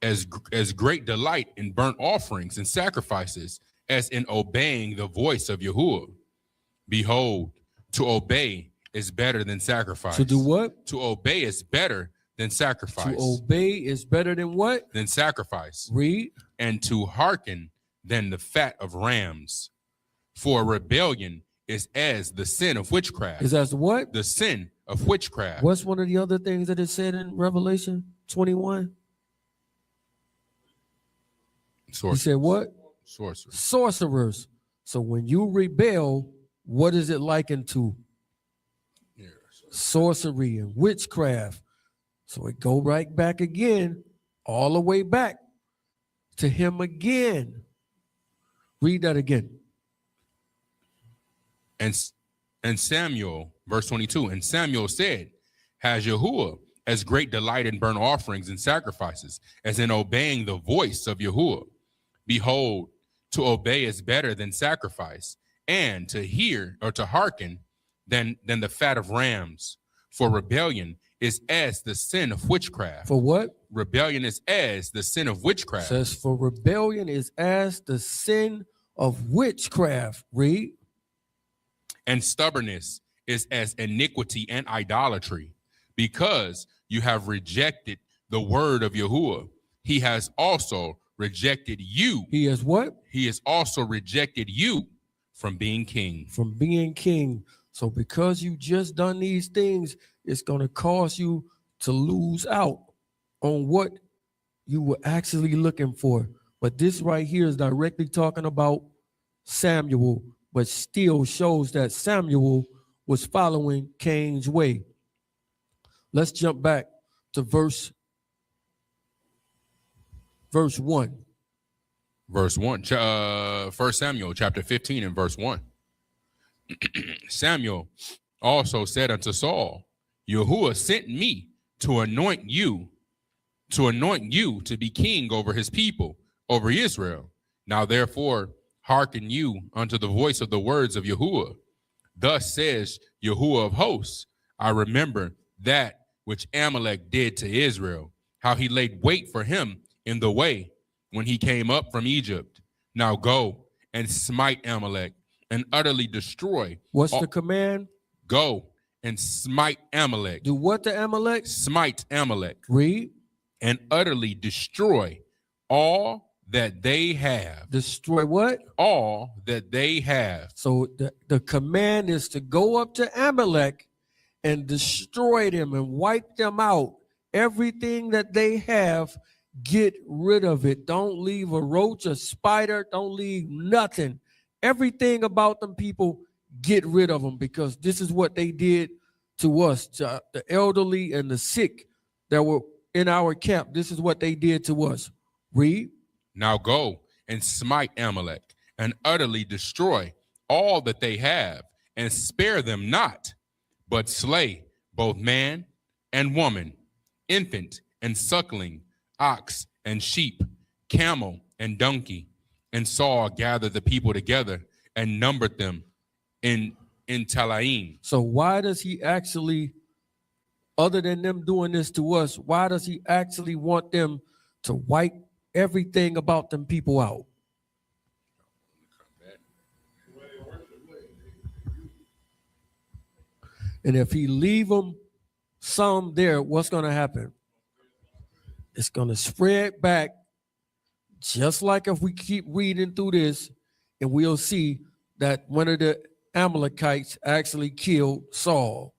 as great delight in burnt offerings and sacrifices as in obeying the voice of Yahuwah? Behold, to obey is better than sacrifice. To do what? To obey is better than sacrifice. To obey is better than what? Than sacrifice. Read. And to hearken than the fat of rams. For rebellion is as the sin of witchcraft. Is as what? The sin of witchcraft. What's one of the other things that it said in Revelation 21? He said what? Sorcerers. Sorcerers. So when you rebel, what is it likened to? Yeah, sorcery and witchcraft. So it go right back again, all the way back to him again. Read that again. And Samuel, verse 22, and Samuel said, has Yahuwah as great delight in burnt offerings and sacrifices as in obeying the voice of Yahuwah? Behold, to obey is better than sacrifice, and to hear or to hearken than the fat of rams. For rebellion is as the sin of witchcraft. For what? Rebellion is as the sin of witchcraft. Says for rebellion is as the sin of witchcraft. Read. And stubbornness is as iniquity and idolatry, because you have rejected the word of Yahuwah. He has also rejected you. He has what? He has also rejected you from being king. From being king. So because you just done these things, it's going to cause you to lose out on what you were actually looking for. But this right here is directly talking about Samuel, but still shows that Samuel was following Cain's way. Let's jump back to verse 1. Verse 1, 1 Samuel chapter 15 and verse 1. Samuel also said unto Saul, Yahuwah sent me to anoint you to be king over his people, over Israel. Now therefore hearken you unto the voice of the words of Yahuwah. Thus says Yahuwah of hosts, I remember that which Amalek did to Israel, how he laid wait for him in the way when he came up from Egypt. Now go and smite Amalek and utterly destroy. What's the command? Go and smite Amalek. Do what to Amalek? Smite Amalek. Read. And utterly destroy all that they have. Destroy what? All that they have. So the command is to go up to Amalek and destroy them and wipe them out. Everything that they have, get rid of it. Don't leave a roach, a spider. Don't leave nothing. Everything about them people, get rid of them, because this is what they did to us, to the elderly and the sick that were in our camp. This is what they did to us. Read. Now go and smite Amalek and utterly destroy all that they have, and spare them not, but slay both man and woman, infant and suckling, ox and sheep, camel and donkey. And Saul gathered the people together and numbered them in Telaim. So why does he actually, other than them doing this to us, why does he actually want them to wipe everything about them people out? And if he leave them some there, what's going to happen? It's going to spread back, just like if we keep reading through this, and we'll see that one of the Amalekites actually killed Saul.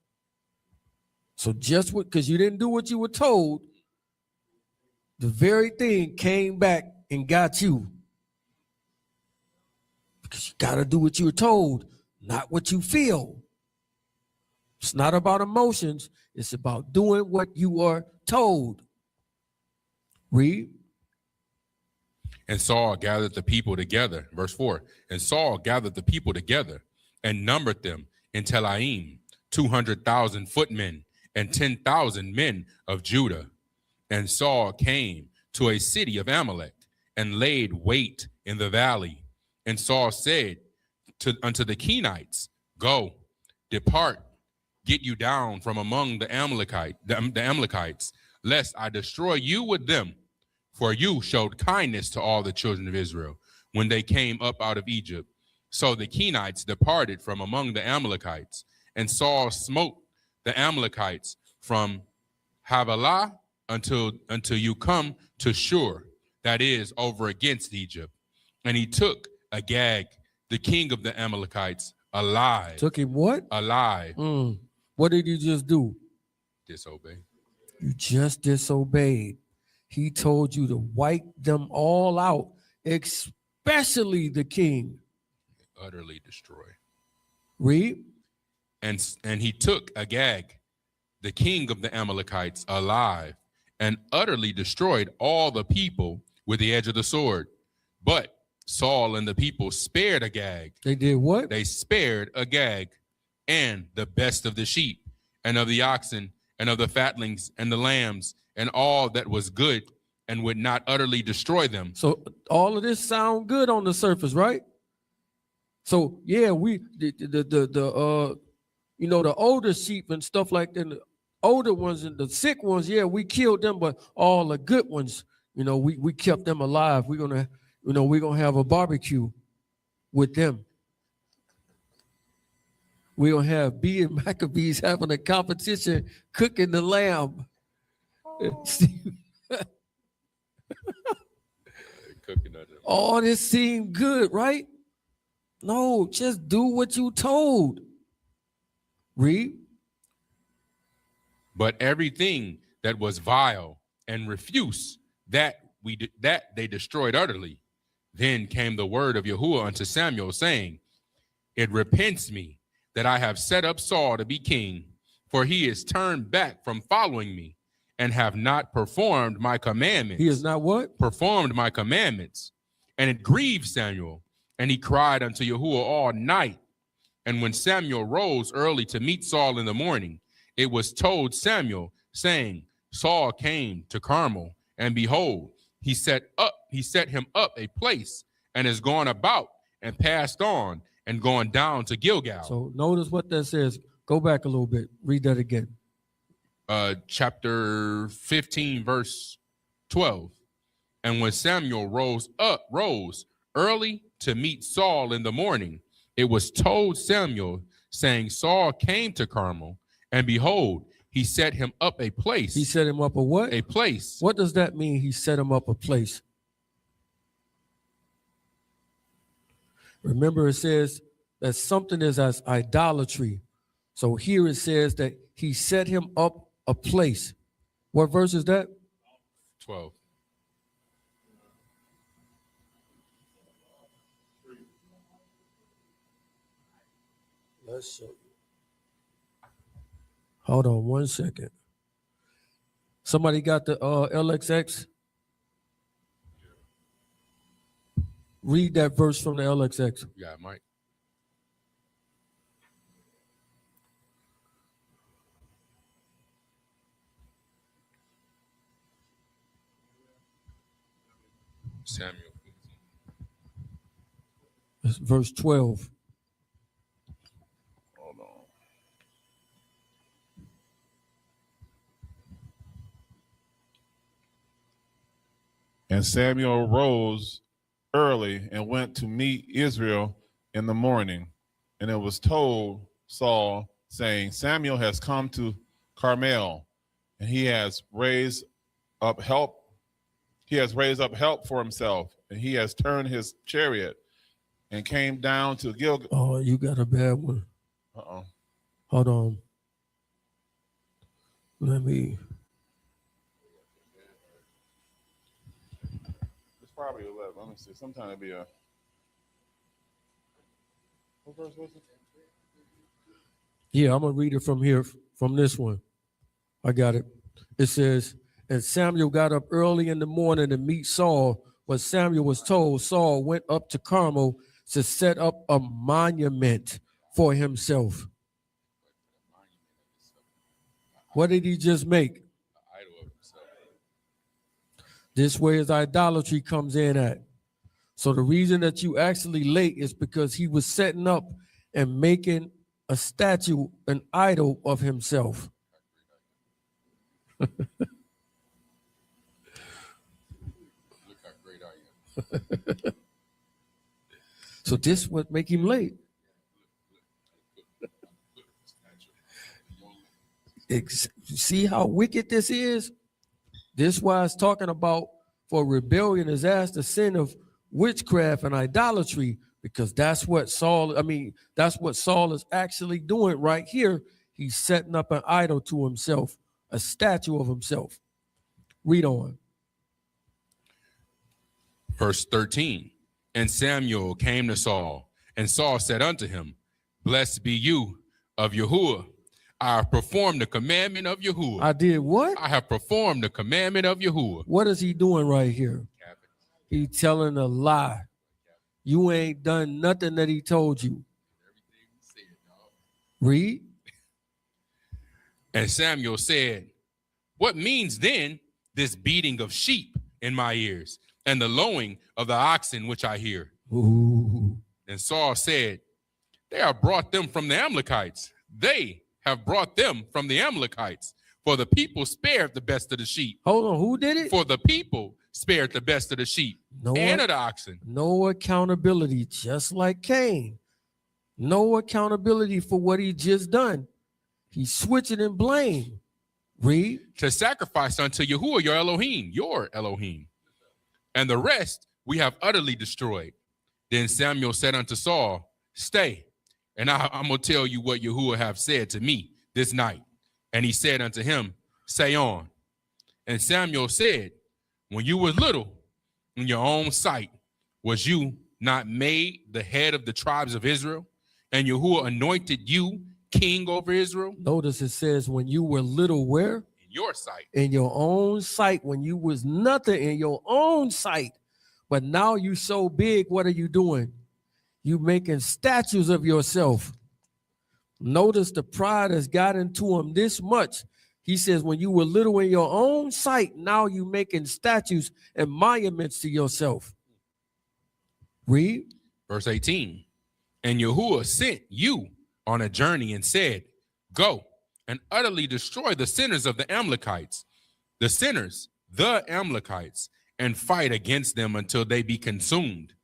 So just because you didn't do what you were told, the very thing came back and got you. Because you got to do what you were told, not what you feel. It's not about emotions. It's about doing what you are told. Read. And Saul gathered the people together. Verse 4. And Saul gathered the people together and numbered them in Telaim, 200,000 footmen and 10,000 men of Judah. And Saul came to a city of Amalek and laid wait in the valley. And Saul said unto the Kenites, Go, depart, get you down from among the Amalekites, lest I destroy you with them. For you showed kindness to all the children of Israel when they came up out of Egypt. So the Kenites departed from among the Amalekites, and Saul smote the Amalekites from Havilah until you come to Shur, that is, over against Egypt. And he took Agag, the king of the Amalekites, alive. Took him what? Alive. What did you just do? Disobey. You just disobeyed. He told you to wipe them all out, especially the king. Utterly destroy. Read. And he took Agag, the king of the Amalekites, alive, and utterly destroyed all the people with the edge of the sword. But Saul and the people spared Agag. They did what? They spared Agag and the best of the sheep and of the oxen and of the fatlings and the lambs and all that was good, and would not utterly destroy them. So all of this sound good on the surface, right? So yeah, the older sheep and stuff like that, the older ones and the sick ones, yeah, we killed them, but all the good ones, we kept them alive. We're gonna have a barbecue with them. We're gonna have B and Maccabees having a competition cooking the lamb. All this seemed good, right? No, just do what you told. Read. But everything that was vile and refuse, that they destroyed utterly. Then came the word of Yahuwah unto Samuel, saying, It repents me that I have set up Saul to be king, for he is turned back from following me, and have not performed my commandments. He is not what? Performed my commandments. And it grieved Samuel, and he cried unto Yahuwah all night. And when Samuel rose early to meet Saul in the morning, it was told Samuel, saying, Saul came to Carmel, and behold, he set him up a place, and is gone about, and passed on, and gone down to Gilgal. So notice what that says. Go back a little bit. Read that again. Chapter 15, verse 12. And when Samuel rose early to meet Saul in the morning, it was told Samuel, saying, Saul came to Carmel, and behold, he set him up a place. He set him up a what? A place. What does that mean? He set him up a place. Remember, it says that something is as idolatry. So here it says that he set him up a place. What verse is that? 12. Let's show you. Hold on 1 second. Somebody got the LXX? Read that verse from the LXX. Yeah, Mike. Samuel. It's verse 12. Hold on. And Samuel rose early and went to meet Israel in the morning. And it was told Saul, saying, Samuel has come to Carmel, and he has raised up help. He has raised up help for himself, and he has turned his chariot and came down to Gilgal. Oh, you got a bad one. Uh-oh. Hold on. Let me. It's probably 11. Let me see. Sometime it'll be a. What verse was it? Yeah, I'm going to read it from here, from this one. I got it. It says, and Samuel got up early in the morning to meet Saul. When Samuel was told, Saul went up to Carmel to set up a monument for himself. What did he just make? This way his idolatry comes in at. So the reason that you actually late is because he was setting up and making a statue, an idol of himself. Look how great I am. So this would make him late. See how wicked this is? This is why it's talking about for rebellion is as the sin of witchcraft and idolatry, because that's what Saul is actually doing right here. He's setting up an idol to himself, a statue of himself. Read on. Verse 13. And Samuel came to Saul, and Saul said unto him, Blessed be you of Yahuwah. I have performed the commandment of Yahuwah. I did what? I have performed the commandment of Yahuwah. What is he doing right here? He telling a lie. You ain't done nothing that he told you. Read. And Samuel said, What means then this beating of sheep in my ears, and the lowing of the oxen which I hear? Ooh. And Saul said, They have brought them from the Amalekites. They have brought them from the Amalekites. For the people spared the best of the sheep. Hold on, who did it? For the people spared the best of the sheep and of the oxen. No accountability, just like Cain. No accountability for what he just done. He's switching and blame. Read. To sacrifice unto Yahuwah your Elohim. And the rest we have utterly destroyed. Then Samuel said unto Saul, Stay, and I'm going to tell you what Yahuwah have said to me this night. And he said unto him, Say on. And Samuel said, When you were little in your own sight, was you not made the head of the tribes of Israel? And Yahuwah anointed you king over Israel? Notice it says, when you were little, where? In your sight. In your own sight, when you was nothing in your own sight. But now you so big, what are you doing? You making statues of yourself. Notice the pride has got into him this much. He says, when you were little in your own sight, now you making statues and monuments to yourself. Read. Verse 18. And Yahuwah sent you on a journey and said, Go and utterly destroy the sinners of the Amalekites, and fight against them until they be consumed.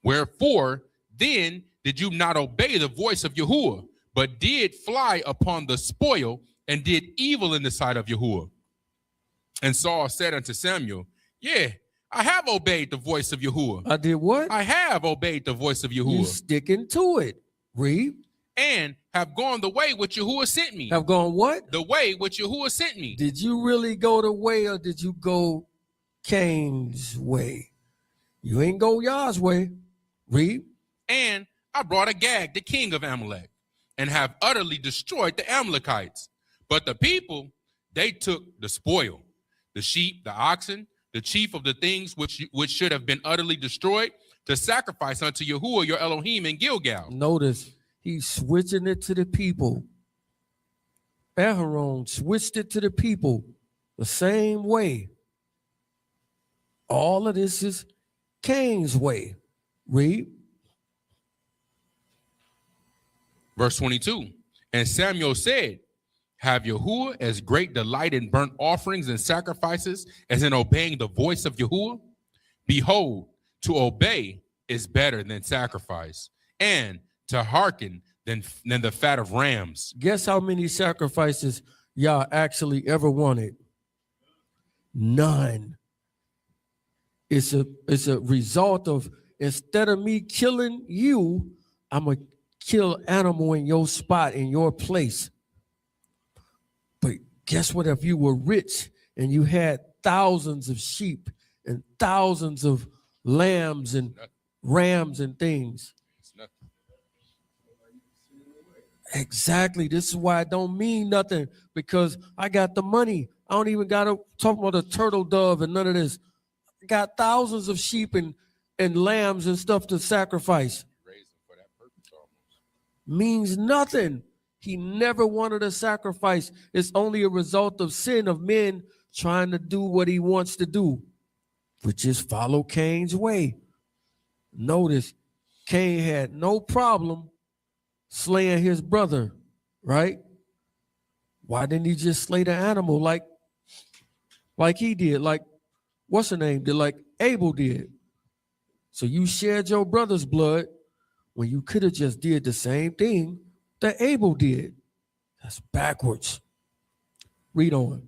Wherefore, then did you not obey the voice of Yahuwah, but did fly upon the spoil and did evil in the sight of Yahuwah? And Saul said unto Samuel, Yeah, I have obeyed the voice of Yahuwah. I did what? I have obeyed the voice of Yahuwah. You sticking to it. Read. And have gone the way which Yahuwah sent me. Have gone what? The way which Yahuwah sent me. Did you really go the way, or did you go Cain's way? You ain't go Yah's way. Read. And I brought Agag, the king of Amalek, and have utterly destroyed the Amalekites. But the people, they took the spoil, the sheep, the oxen, the chief of the things which should have been utterly destroyed, to sacrifice unto Yahuwah your Elohim in Gilgal. Notice he's switching it to the people. Aharon switched it to the people the same way. All of this is Cain's way. Read. Verse 22. And Samuel said, Have Yahuwah as great delight in burnt offerings and sacrifices as in obeying the voice of Yahuwah? Behold, to obey is better than sacrifice, and to hearken than the fat of rams. Guess how many sacrifices Yah actually ever wanted? None. It's a result of, instead of me killing you, I'm going to kill animal in your spot, in your place. But guess what? If you were rich and you had thousands of sheep and thousands of lambs and rams and things. Exactly. This is why it don't mean nothing, because I got the money. I don't even got to talk about a turtle dove and none of this. I got thousands of sheep and lambs and stuff to sacrifice. Means nothing. He never wanted a sacrifice. It's only a result of sin of men trying to do what he wants to do, which is follow Cain's way. Notice Cain had no problem slaying his brother, right? Why didn't he just slay the animal like he did, like what's her name did, like Abel did? So you shared your brother's blood when you could have just did the same thing that Abel did. That's backwards. Read on.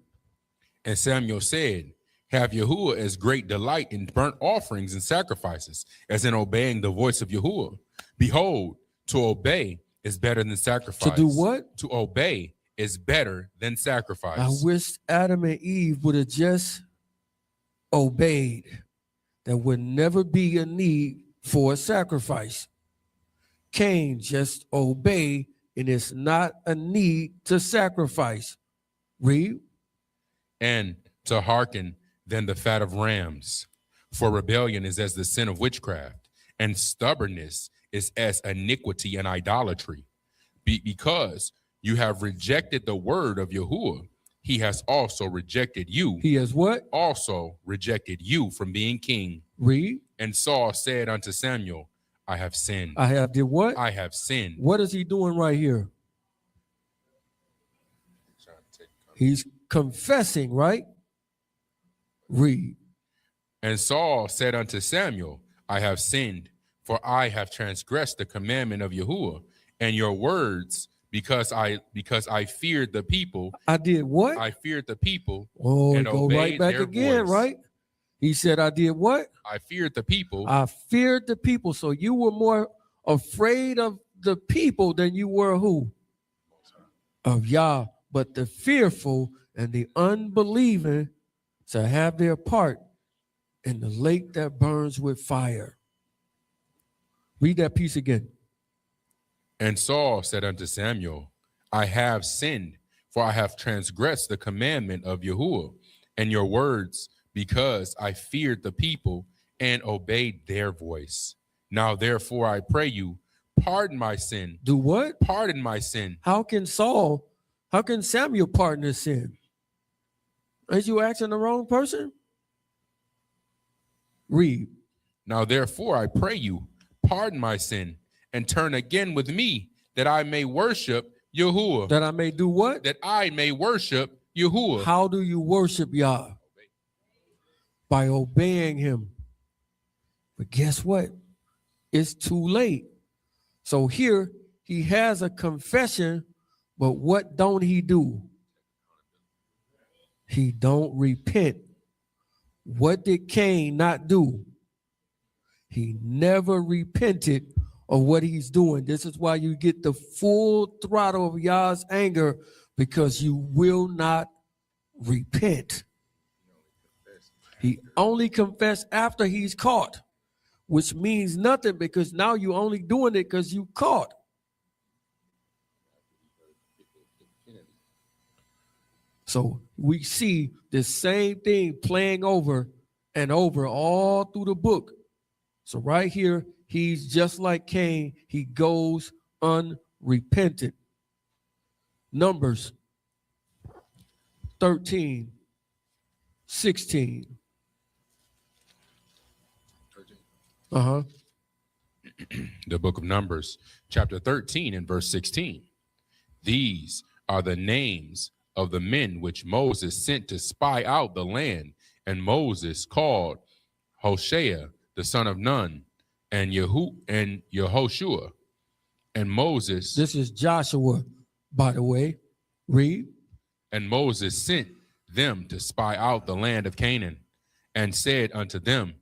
And Samuel said, have Yahuwah as great delight in burnt offerings and sacrifices as in obeying the voice of Yahuwah. Behold, to obey is better than sacrifice. To do what? To obey is better than sacrifice. I wish Adam and Eve would have just obeyed. There would never be a need for a sacrifice. Cain just obey, and it's not a need to sacrifice. Read. And to hearken than the fat of rams. For rebellion is as the sin of witchcraft, and stubbornness is as iniquity and idolatry. Because you have rejected the word of Yahuwah, he has also rejected you. He has what? Also rejected you from being king. Read. And Saul said unto Samuel, I have sinned. I have did what? I have sinned. What is he doing right here? He's confessing, right? Read. And Saul said unto Samuel, I have sinned, for I have transgressed the commandment of Yahuwah and your words, because I feared the people. I did what? I feared the people. Oh, and go right back again, voice. right? He said, I did what? I feared the people. I feared the people. So you were more afraid of the people than you were who? Of Yah. But the fearful and the unbelieving shall have their part in the lake that burns with fire. Read that piece again. And Saul said unto Samuel, I have sinned, for I have transgressed the commandment of Yahuwah and your words, because I feared the people and obeyed their voice. Now therefore I pray you, pardon my sin. Do what? Pardon my sin. How can Samuel pardon his sin? Is you asking the wrong person? Read. Now therefore I pray you, pardon my sin, and turn again with me, that I may worship Yahuwah. That I may do what? That I may worship Yahuwah. How do you worship Yah? By obeying him. But guess what? It's too late. So here he has a confession, but what don't he do? He don't repent. What did Cain not do? He never repented of what he's doing. This is why you get the full throttle of Yah's anger, because you will not repent. He only confessed after he's caught, which means nothing, because now you're only doing it because you caught. So we see the same thing playing over and over all through the book. So right here, he's just like Cain. He goes unrepentant. Numbers 13, 16. The book of Numbers, chapter 13 and verse 16. These are the names of the men which Moses sent to spy out the land. And Moses called Hoshea, the son of Nun, and Yehoshua, And Moses, This is Joshua, by the way. Read. and Moses sent them to spy out the land of Canaan, and said unto them,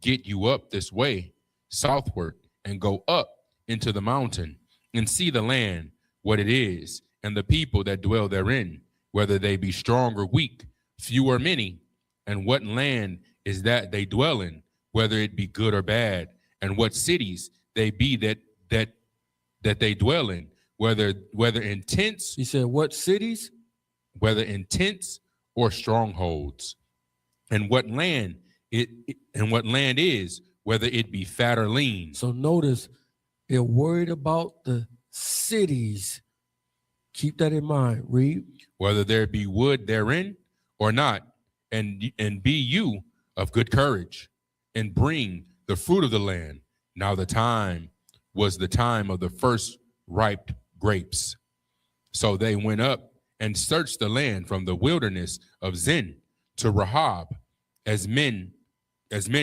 Get you up this way southward, and go up into the mountain, and see the land, what it is, and the people that dwell therein, whether they be strong or weak, few or many, and what land is that they dwell in, whether it be good or bad, and what cities they be that they dwell in, whether in tents, He said, what cities? whether in tents or strongholds, and what land is, whether it be fat or lean. So notice they're worried about the cities. Keep that in mind. Read. Whether there be wood therein or not, and be you of good courage, and bring the fruit of the land. Now the time was the time of the first ripe grapes. So they went up and searched the land from the wilderness of Zin to Rahab, as men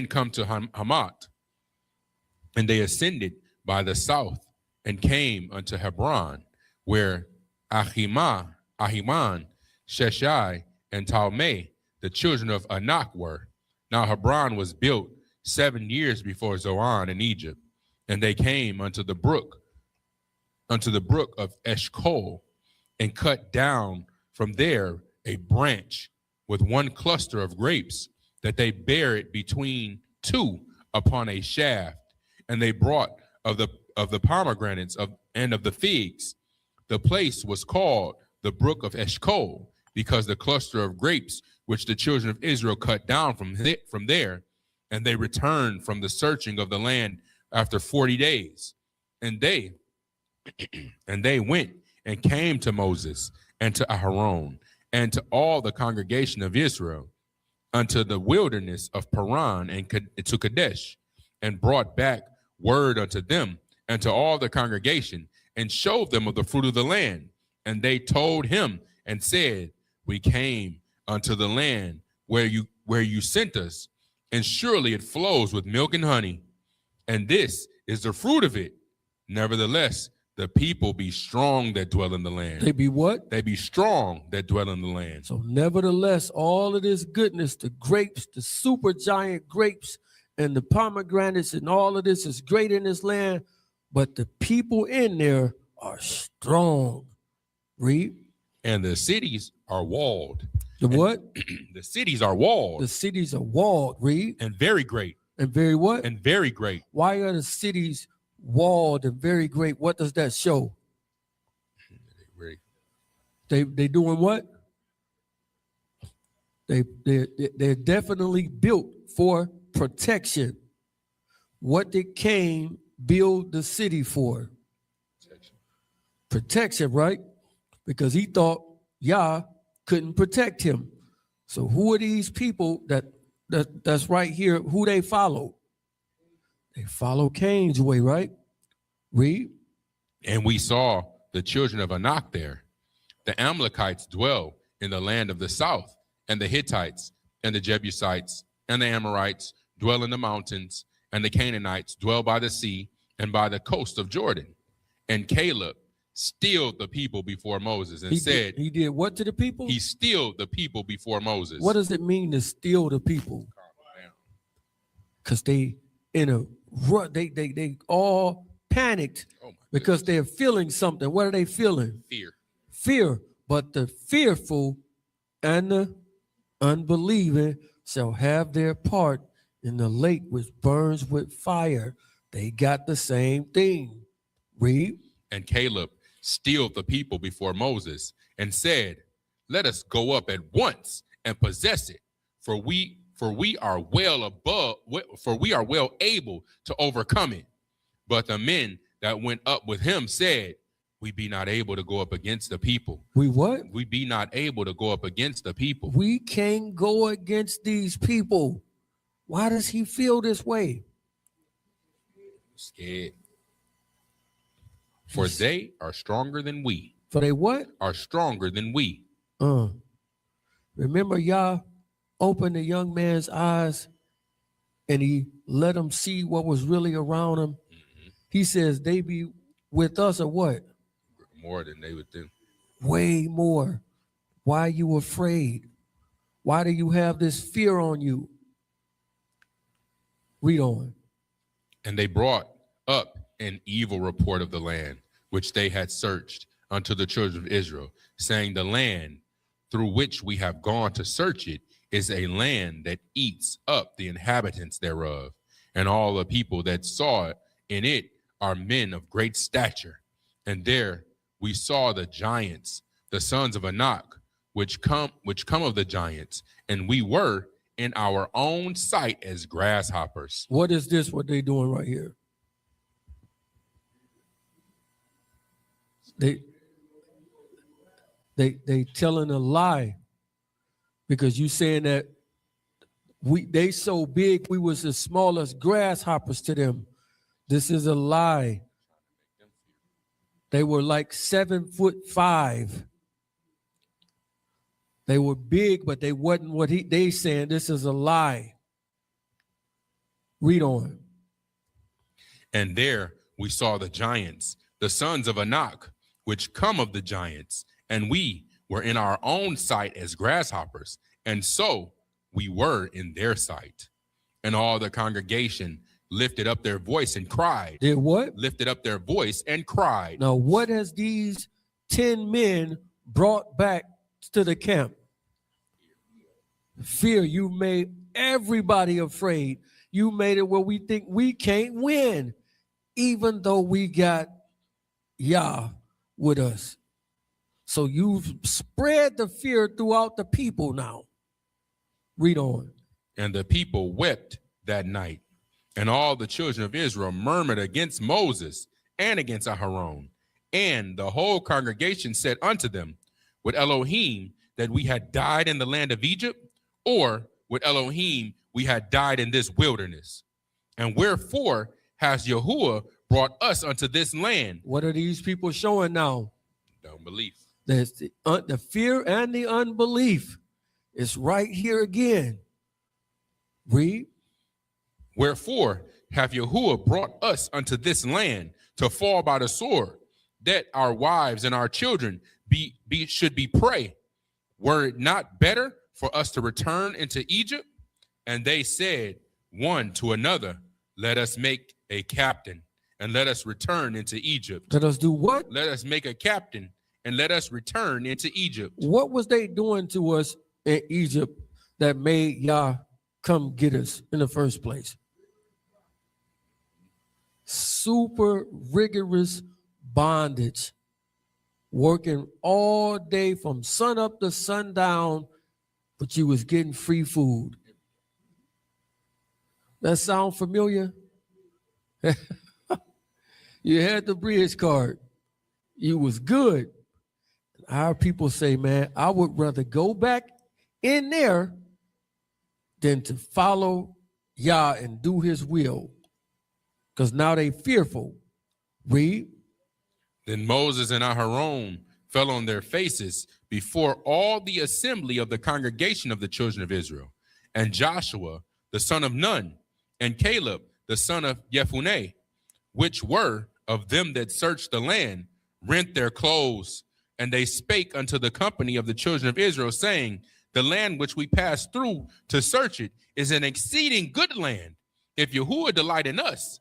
come to Hamath. And they ascended by the south and came unto Hebron, where Ahiman, Sheshai, and Talmai, the children of Anak, were. Now Hebron was built 7 years before Zoan in Egypt, and they came unto the brook of Eshcol, and cut down from there a branch with one cluster of grapes, that they bare it between two upon a shaft. And they brought of the pomegranates and of the figs. The place was called the brook of Eshcol, because the cluster of grapes which the children of Israel cut down from there, and they returned from the searching of the land after 40 days. And they went and came to Moses and to Aharon and to all the congregation of Israel unto the wilderness of Paran and to Kadesh, and brought back word unto them and to all the congregation, and showed them of the fruit of the land. And they told him and said, We came unto the land where you sent us, and surely it flows with milk and honey, and this is the fruit of it. Nevertheless, the people be strong that dwell in the land. They be what? They be strong that dwell in the land. So nevertheless, all of this goodness, the grapes, the super giant grapes, and the pomegranates, and all of this is great in this land, but the people in there are strong. Read. And the cities are walled. The what? The cities are walled. The cities are walled. Read. And very great. And very what? And very great. Why are the cities walled and very great? What does that show? They doing what? They're definitely built for protection. What did Cain build the city for? Protection, right? Because he thought Yah couldn't protect him. So who are these people that's right here? Who they follow? They follow Cain's way, right? Read. And we saw the children of Anak there. The Amalekites dwell in the land of the south, and the Hittites and the Jebusites and the Amorites dwell in the mountains, and the Canaanites dwell by the sea and by the coast of Jordan. And Caleb stilled the people before Moses and said, he did what to the people? He stilled the people before Moses. What does it mean to still the people? Because they in a rut, they all panicked because they're feeling something. What are they feeling? Fear. But the fearful and the unbelieving shall have their part in the lake which burns with fire. They got the same thing. Read. And Caleb stilled the people before Moses and said, Let us go up at once and possess it, for we are well able to overcome it. But the men that went up with him said, We be not able to go up against the people. We what? We be not able to go up against the people. We can't go against these people. Why does he feel this way? Scared. For they are stronger than we. For they what? Are stronger than we. Remember, Yah opened the young man's eyes and he let him see what was really around him. Mm-hmm. He says they be with us or what? More than they would think. Way more. Why are you afraid? Why do you have this fear on you? Read on. And they brought up an evil report of the land, which they had searched unto the children of Israel, saying, the land through which we have gone to search it is a land that eats up the inhabitants thereof. And all the people that saw it in it are men of great stature. And there we saw the giants, the sons of Anak, which come of the giants, and we were in our own sight as grasshoppers. What is this, what they doing right here? They telling a lie, because you saying that they so big we was as small as grasshoppers to them. This is a lie. They were like 7'5". They were big, but they wasn't what they saying. This is a lie. Read on. And there we saw the giants, the sons of Anak, which come of the giants, and we were in our own sight as grasshoppers, and so we were in their sight. And all the congregation lifted up their voice and cried. Did what? Lifted up their voice and cried. Now, what has these 10 men brought back to the camp? Fear. You made everybody afraid. You made it where we think we can't win, even though we got Yah with us. So you've spread the fear throughout the people now. Read on. And the people wept that night, and all the children of Israel murmured against Moses and against Aharon. And the whole congregation said unto them, would Elohim that we had died in the land of Egypt, or would Elohim we had died in this wilderness? And wherefore has Yahuwah brought us unto this land? What are these people showing now? Don't believe. There's the fear and the unbelief. It's right here again. Read. Wherefore have Yahuwah brought us unto this land to fall by the sword, that our wives and our children should be prey? Were it not better for us to return into Egypt? And they said one to another, let us make a captain, and let us return into Egypt. Let us do what? Let us make a captain, and let us return into Egypt. What was they doing to us in Egypt that made Yah come get us in the first place? Super rigorous bondage, working all day from sun up to sundown, but you was getting free food. That sound familiar? You had the bridge card. You was good. Our people say, man, I would rather go back in there than to follow Yah and do his will, because now they fearful. Read. Then Moses and Aharon fell on their faces before all the assembly of the congregation of the children of Israel. And Joshua, the son of Nun, and Caleb, the son of Jephunneh, which were of them that searched the land, rent their clothes. And they spake unto the company of the children of Israel, saying, the land which we passed through to search it is an exceeding good land. If Yahuwah delight in us,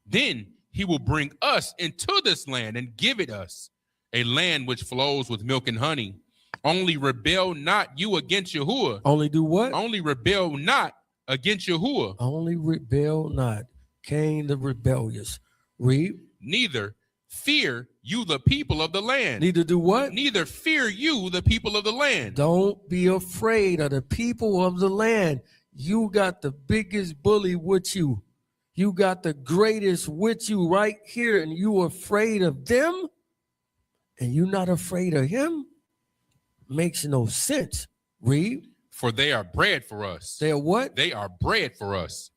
then he will bring us into this land and give it us, a land which flows with milk and honey. Only rebel not you against Yahuwah. Only do what? Only rebel not against Yahuwah. Only rebel not. Cain the rebellious. Read. Neither fear you the people of the land. Neither do what? Neither fear you the people of the land. Don't be afraid of the people of the land. You got the biggest bully with you. You got the greatest with you right here, and you afraid of them, and you're not afraid of him? Makes no sense. Read. For they are bread for us. They are what? They are bread for us.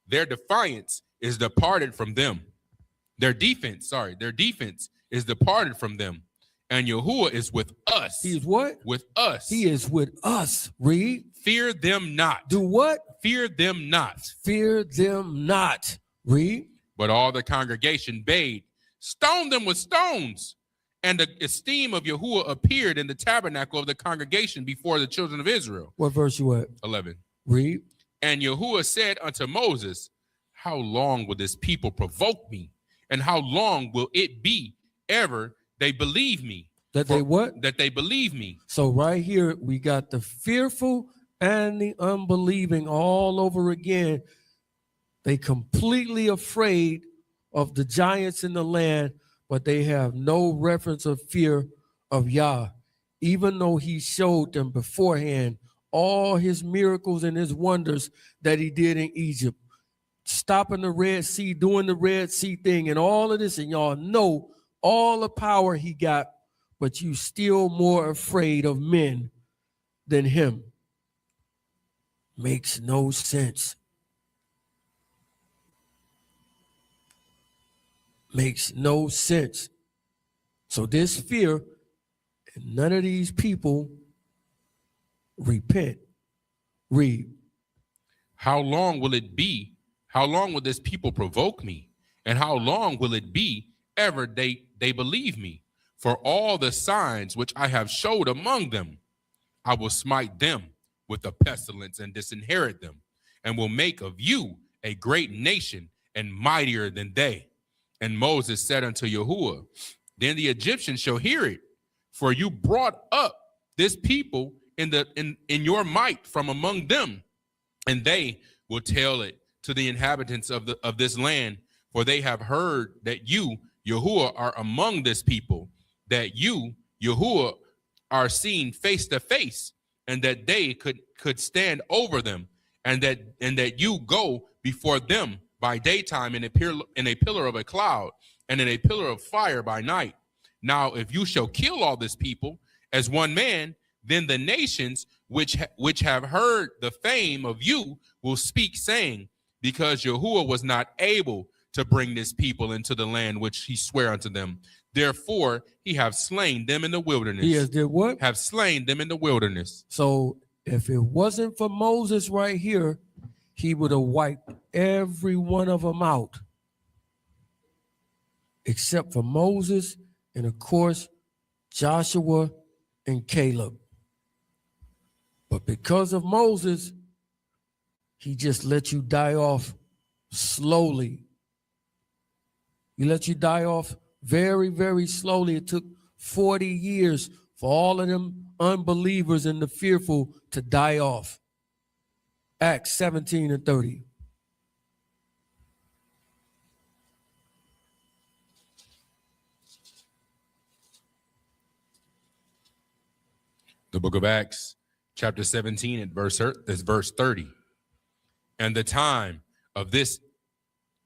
Their defiance is departed from them. Their defense is departed from them. And Yahuwah is with us. He is what? With us. He is with us. Read. Fear them not. Do what? Fear them not. Fear them not. Read. But all the congregation bade Stone them with stones. And the esteem of Yahuwah appeared in the tabernacle of the congregation before the children of Israel. What verse you at? 11. Read. And Yahuwah said unto Moses, how long will this people provoke me? And how long will it be ever they believe me? That they what? That they believe me. So right here, we got the fearful and the unbelieving all over again. They completely afraid of the giants in the land, but they have no reference of fear of Yah, even though he showed them beforehand all his miracles and his wonders that he did in Egypt, stopping the Red Sea, doing the Red Sea thing, and all of this, and y'all know all the power he got, but you still more afraid of men than him. Makes no sense. Makes no sense. So this fear, and none of these people repent. Read. How long will it be? How long will this people provoke me? And how long will it be ever they believe me? For all the signs which I have showed among them, I will smite them with a pestilence and disinherit them, and will make of you a great nation and mightier than they. And Moses said unto Yahuwah, then the Egyptians shall hear it, for you brought up this people in your might from among them, and they will tell it to the inhabitants of this land, for they have heard that you, Yahuwah, are among this people, that you, Yahuwah, are seen face to face, and that they could stand over them, and that you go before them by daytime in a pillar of a cloud, and in a pillar of fire by night. Now, if you shall kill all this people as one man, then the nations which have heard the fame of you will speak, saying, because Yahuwah was not able to bring this people into the land which he sware unto them, therefore he have slain them in the wilderness. He has did what? Have slain them in the wilderness. So if it wasn't for Moses right here, he would have wiped every one of them out, except for Moses and, of course, Joshua and Caleb. But because of Moses, he just let you die off slowly. He let you die off very, very slowly. It took 40 years for all of them unbelievers and the fearful to die off. Acts 17 and 30. The book of Acts, chapter 17, at verse 30. And the time of this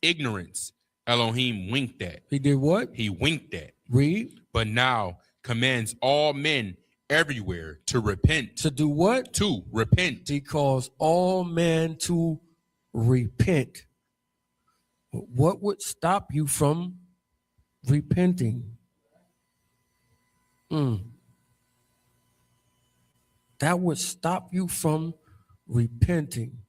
ignorance Elohim winked at. He did what? He winked at. Read. But now commands all men everywhere to repent. To do what? To repent. He calls all men to repent. What would stop you from repenting? That would stop you from repenting.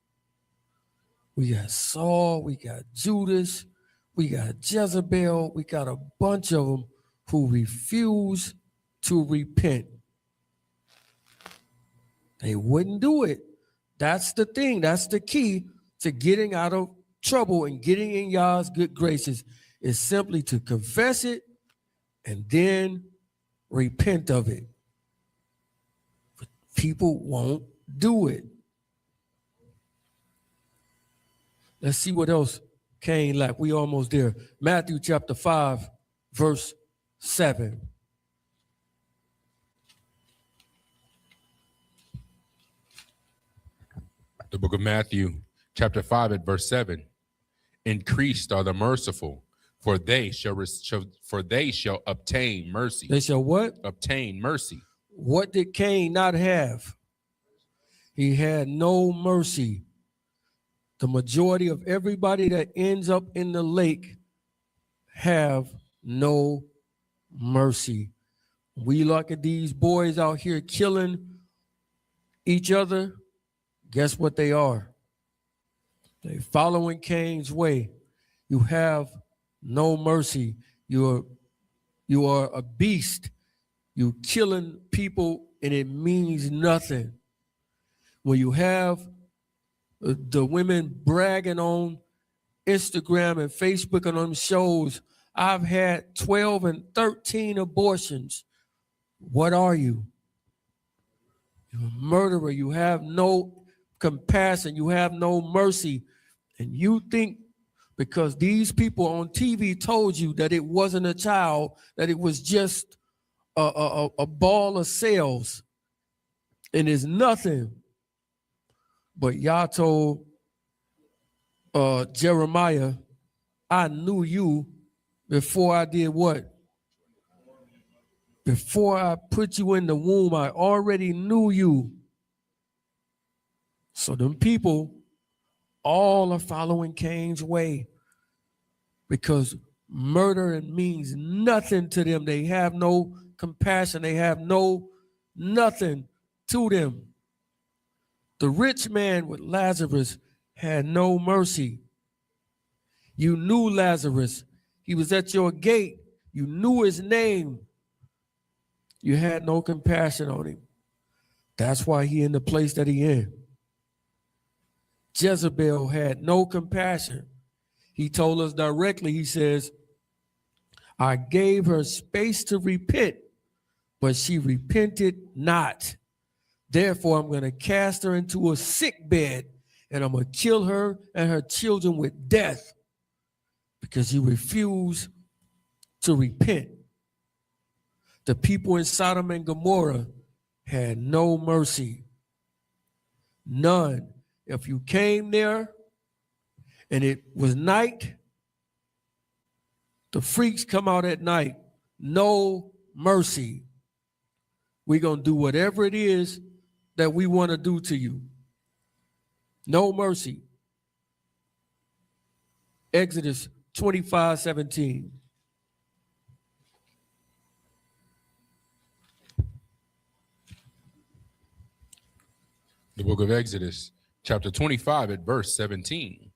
We got Saul, we got Judas, we got Jezebel, we got a bunch of them who refuse to repent. They wouldn't do it. That's the thing. That's the key to getting out of trouble and getting in Yah's good graces, is simply to confess it and then repent of it. But people won't do it. Let's see what else CAIN lacked. We almost there. Matthew chapter 5, verse 7. The book of Matthew, chapter 5, at verse 7. Increased are the merciful, for they shall obtain mercy. They shall what? Obtain mercy. What did Cain not have? He had no mercy. The majority of everybody that ends up in the lake have no mercy. We look at these boys out here killing each other. Guess what they are? They following Cain's way. You have no mercy. You are a beast. You killing people and it means nothing. When you have the women bragging on Instagram and Facebook and on shows, I've had 12 and 13 abortions. What are you? You're a murderer. You have no compassion. You have no mercy. And you think because these people on TV told you that it wasn't a child, that it was just a ball of cells, and it's nothing. But Yah told Jeremiah, I knew you before I did what? Before I put you in the womb, I already knew you. So them people all are following Cain's way because murder means nothing to them. They have no compassion. They have nothing to them. The rich man with Lazarus had no mercy. You knew Lazarus. He was at your gate. You knew his name. You had no compassion on him. That's why he in the place that he in. Jezebel had no compassion. He told us directly, he says, I gave her space to repent, but she repented not. Therefore, I'm going to cast her into a sick bed, and I'm going to kill her and her children with death because she refused to repent. The people in Sodom and Gomorrah had no mercy. None. If you came there and it was night, the freaks come out at night. No mercy. We're going to do whatever it is that we want to do to you. No mercy. Exodus 25:17. The book of Exodus, chapter 25 at verse 17.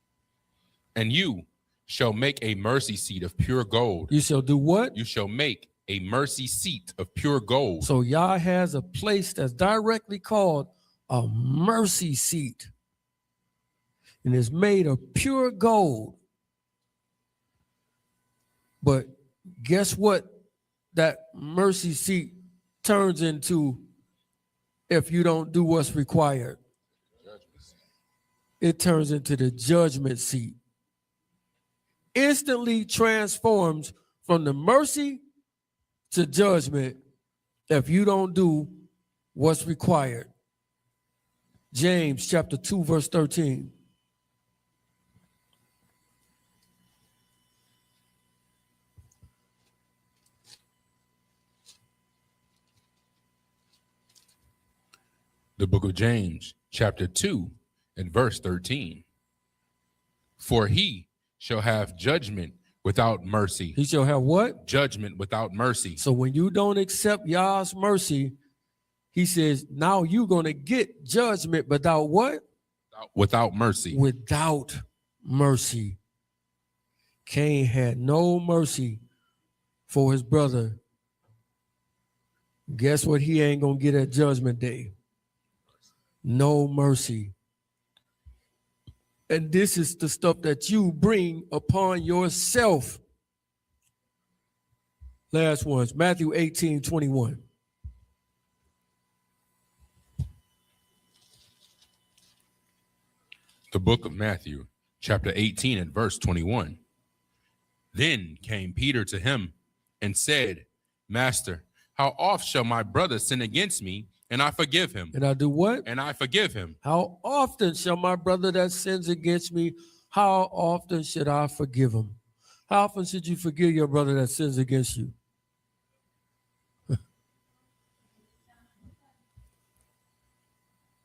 And you shall make a mercy seat of pure gold. You shall do what? You shall make a mercy seat of pure gold. So Yah has a place that's directly called a mercy seat. And it's made of pure gold. But guess what that mercy seat turns into if you don't do what's required? It turns into the judgment seat. Instantly transforms from the mercy to judgment if you don't do what's required. James chapter 2, verse 13. The book of James, chapter 2, and verse 13. For he shall have judgment without mercy. He shall have what? Judgment without mercy. So when you don't accept Yah's mercy, he says, now you're going to get judgment without what? Without mercy. Without mercy. Cain had no mercy for his brother. Guess what he ain't going to get at judgment day? No mercy. And this is the stuff that you bring upon yourself. Last ones, Matthew 18:21. The book of Matthew, chapter 18 and verse 21. Then came Peter to him and said, Master, how oft shall my brother sin against me and I forgive him? And I do what? And I forgive him. How often shall my brother that sins against me, how often should I forgive him? How often should you forgive your brother that sins against you?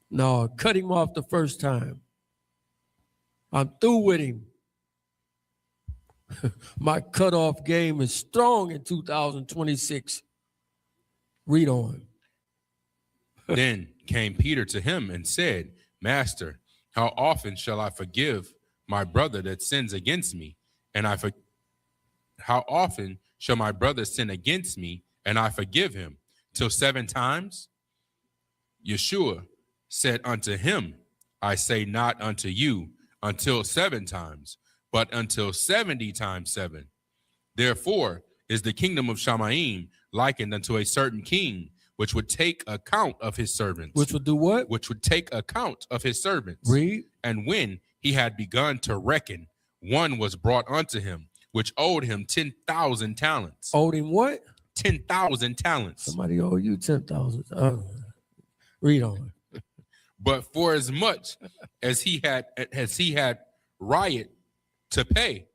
No, cut him off the first time. I'm through with him. My cutoff game is strong in 2026. Read on. Then came Peter to him and said, Master, how often shall I forgive my brother that sins against me? And how often shall my brother sin against me, and I forgive him till 7 times? Yeshua said unto him, I say not unto you until 7 times, but until 70 times 7. Therefore is the kingdom of Shamaim likened unto a certain king, which would take account of his servants. Which would do what? Which would take account of his servants. Read. And when he had begun to reckon, one was brought unto him, which owed him 10,000 talents. Owed him what? 10,000 talents. Somebody owe you 10,000. Read on. But for as much as he had riot to pay,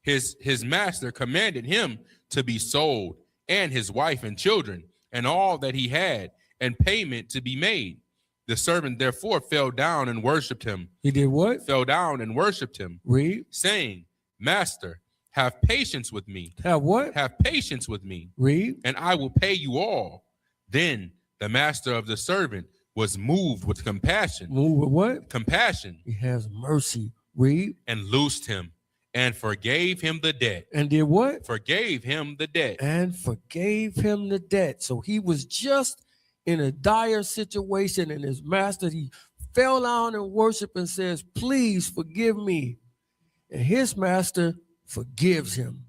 his master commanded him to be sold, and his wife and children, and all that he had, and payment to be made. The servant therefore fell down and worshipped him. He did what? Fell down and worshipped him. Read. Saying, Master, have patience with me. Have what? Have patience with me. Read. And I will pay you all. Then the master of the servant was moved with compassion. Moved with what? Compassion. He has mercy. Read. And loosed him and forgave him the debt. And did what? Forgave him the debt. And forgave him the debt. So he was just in a dire situation, and his master, he fell down and worshiped and says, please forgive me. And his master forgives him.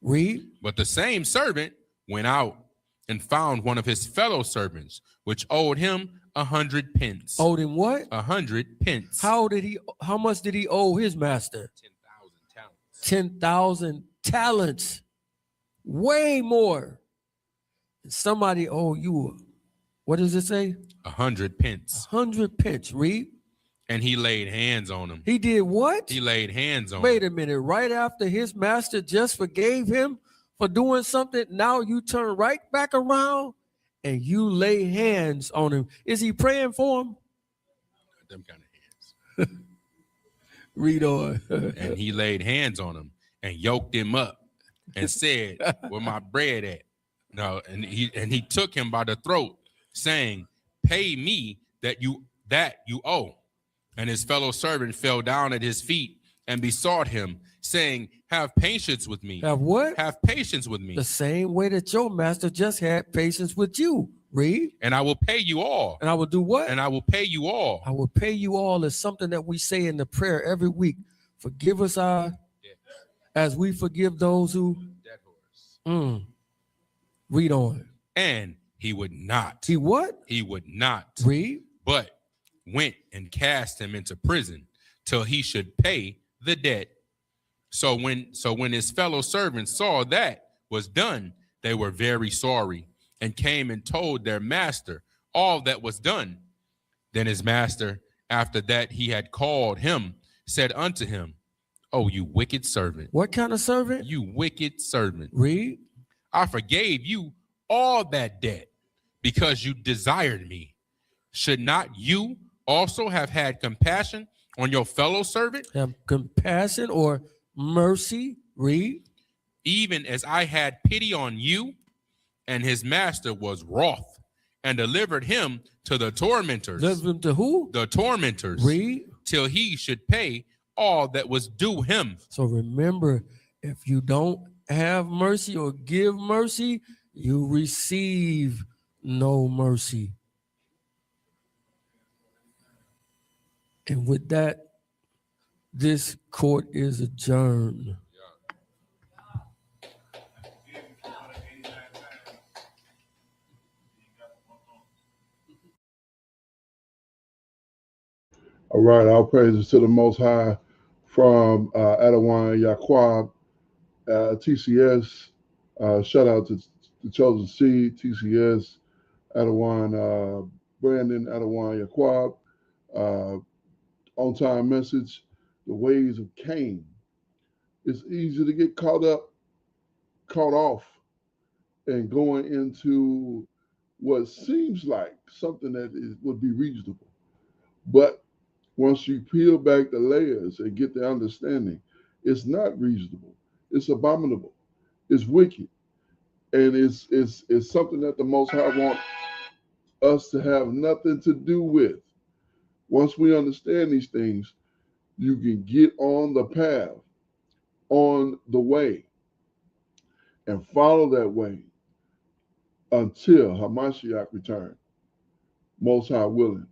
Read. But the same servant went out and found one of his fellow servants, which owed him 100 pence. Owed him what? 100 pence. How much did he owe his master? 10,000 talents. 10,000 talents. Way more. Somebody owe you, what does it say? 100 pence. 100 pence. Read. And he laid hands on him. He did what? He laid hands on him. Wait a minute. Right after his master just forgave him for doing something, now you turn right back around and you lay hands on him. Is he praying for him? Them kind of hands. Read on. And he laid hands on him and yoked him up and said, where my bread at? No, and he took him by the throat, saying, pay me that you owe. And his fellow servant fell down at his feet and besought him, saying, have patience with me. Have what? Have patience with me. The same way that your master just had patience with you. Read. And I will pay you all. And I will do what? And I will pay you all. I will pay you all is something that we say in the prayer every week. Forgive us as we forgive those who. Read on. And he would not. He what? He would not. Read. But went and cast him into prison till he should pay the debt. So when his fellow servants saw that was done, they were very sorry and came and told their master all that was done. Then his master, after that he had called him, said unto him, oh, you wicked servant. What kind of servant? You wicked servant. Read. I forgave you all that debt because you desired me. Should not you also have had compassion on your fellow servant? Have compassion or mercy. Read. Even as I had pity on you. And his master was wroth and delivered him to the tormentors. Delivered him to who? The tormentors. Read. Till he should pay all that was due him. So remember, if you don't have mercy or give mercy, you receive no mercy. And with that, this court is adjourned. All right, all praises to the Most High from Adawan YaaQob, TCS. Shout out to the Chosen Seed, TCS, Adawan, Brandon, Adawan YaaQob. On time message, the ways of CAIN. It's easy to get caught off, and going into what seems like something that would be reasonable. But once you peel back the layers and get the understanding, it's not reasonable. It's abominable. It's wicked. And it's something that the Most High wants us to have nothing to do with. Once we understand these things, you can get on the path, on the way. and follow that way until Hamashiach return, Most High willing.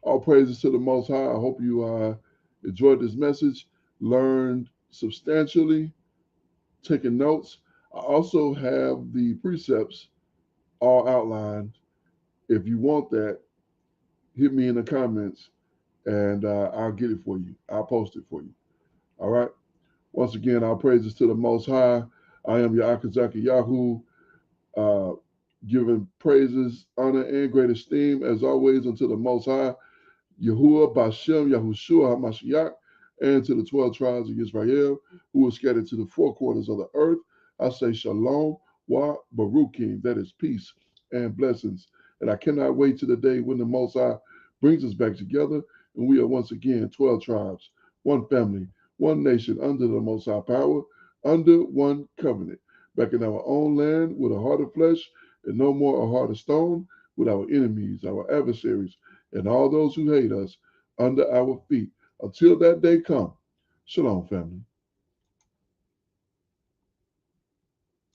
All praises to the Most High. I hope you enjoyed this message, learned substantially, taking notes. I also have the precepts all outlined. If you want that, hit me in the comments and I'll get it for you. I'll post it for you. All right. Once again, our praises to the Most High. I am your Akazaki Yahoo, giving praises, honor, and great esteem, as always, unto the Most High, Yahuwah, Bashem, Yahushua, HaMashiach, and to the 12 tribes of Israel who are scattered to the four corners of the earth. I say Shalom, Wa Baruchim, that is peace and blessings. And I cannot wait to the day when the Most High brings us back together and we are once again 12 tribes, one family, one nation under the Most High power, under one covenant, back in our own land with a heart of flesh and no more a heart of stone, with our enemies, our adversaries, and all those who hate us under our feet. Until that day come, shalom, family.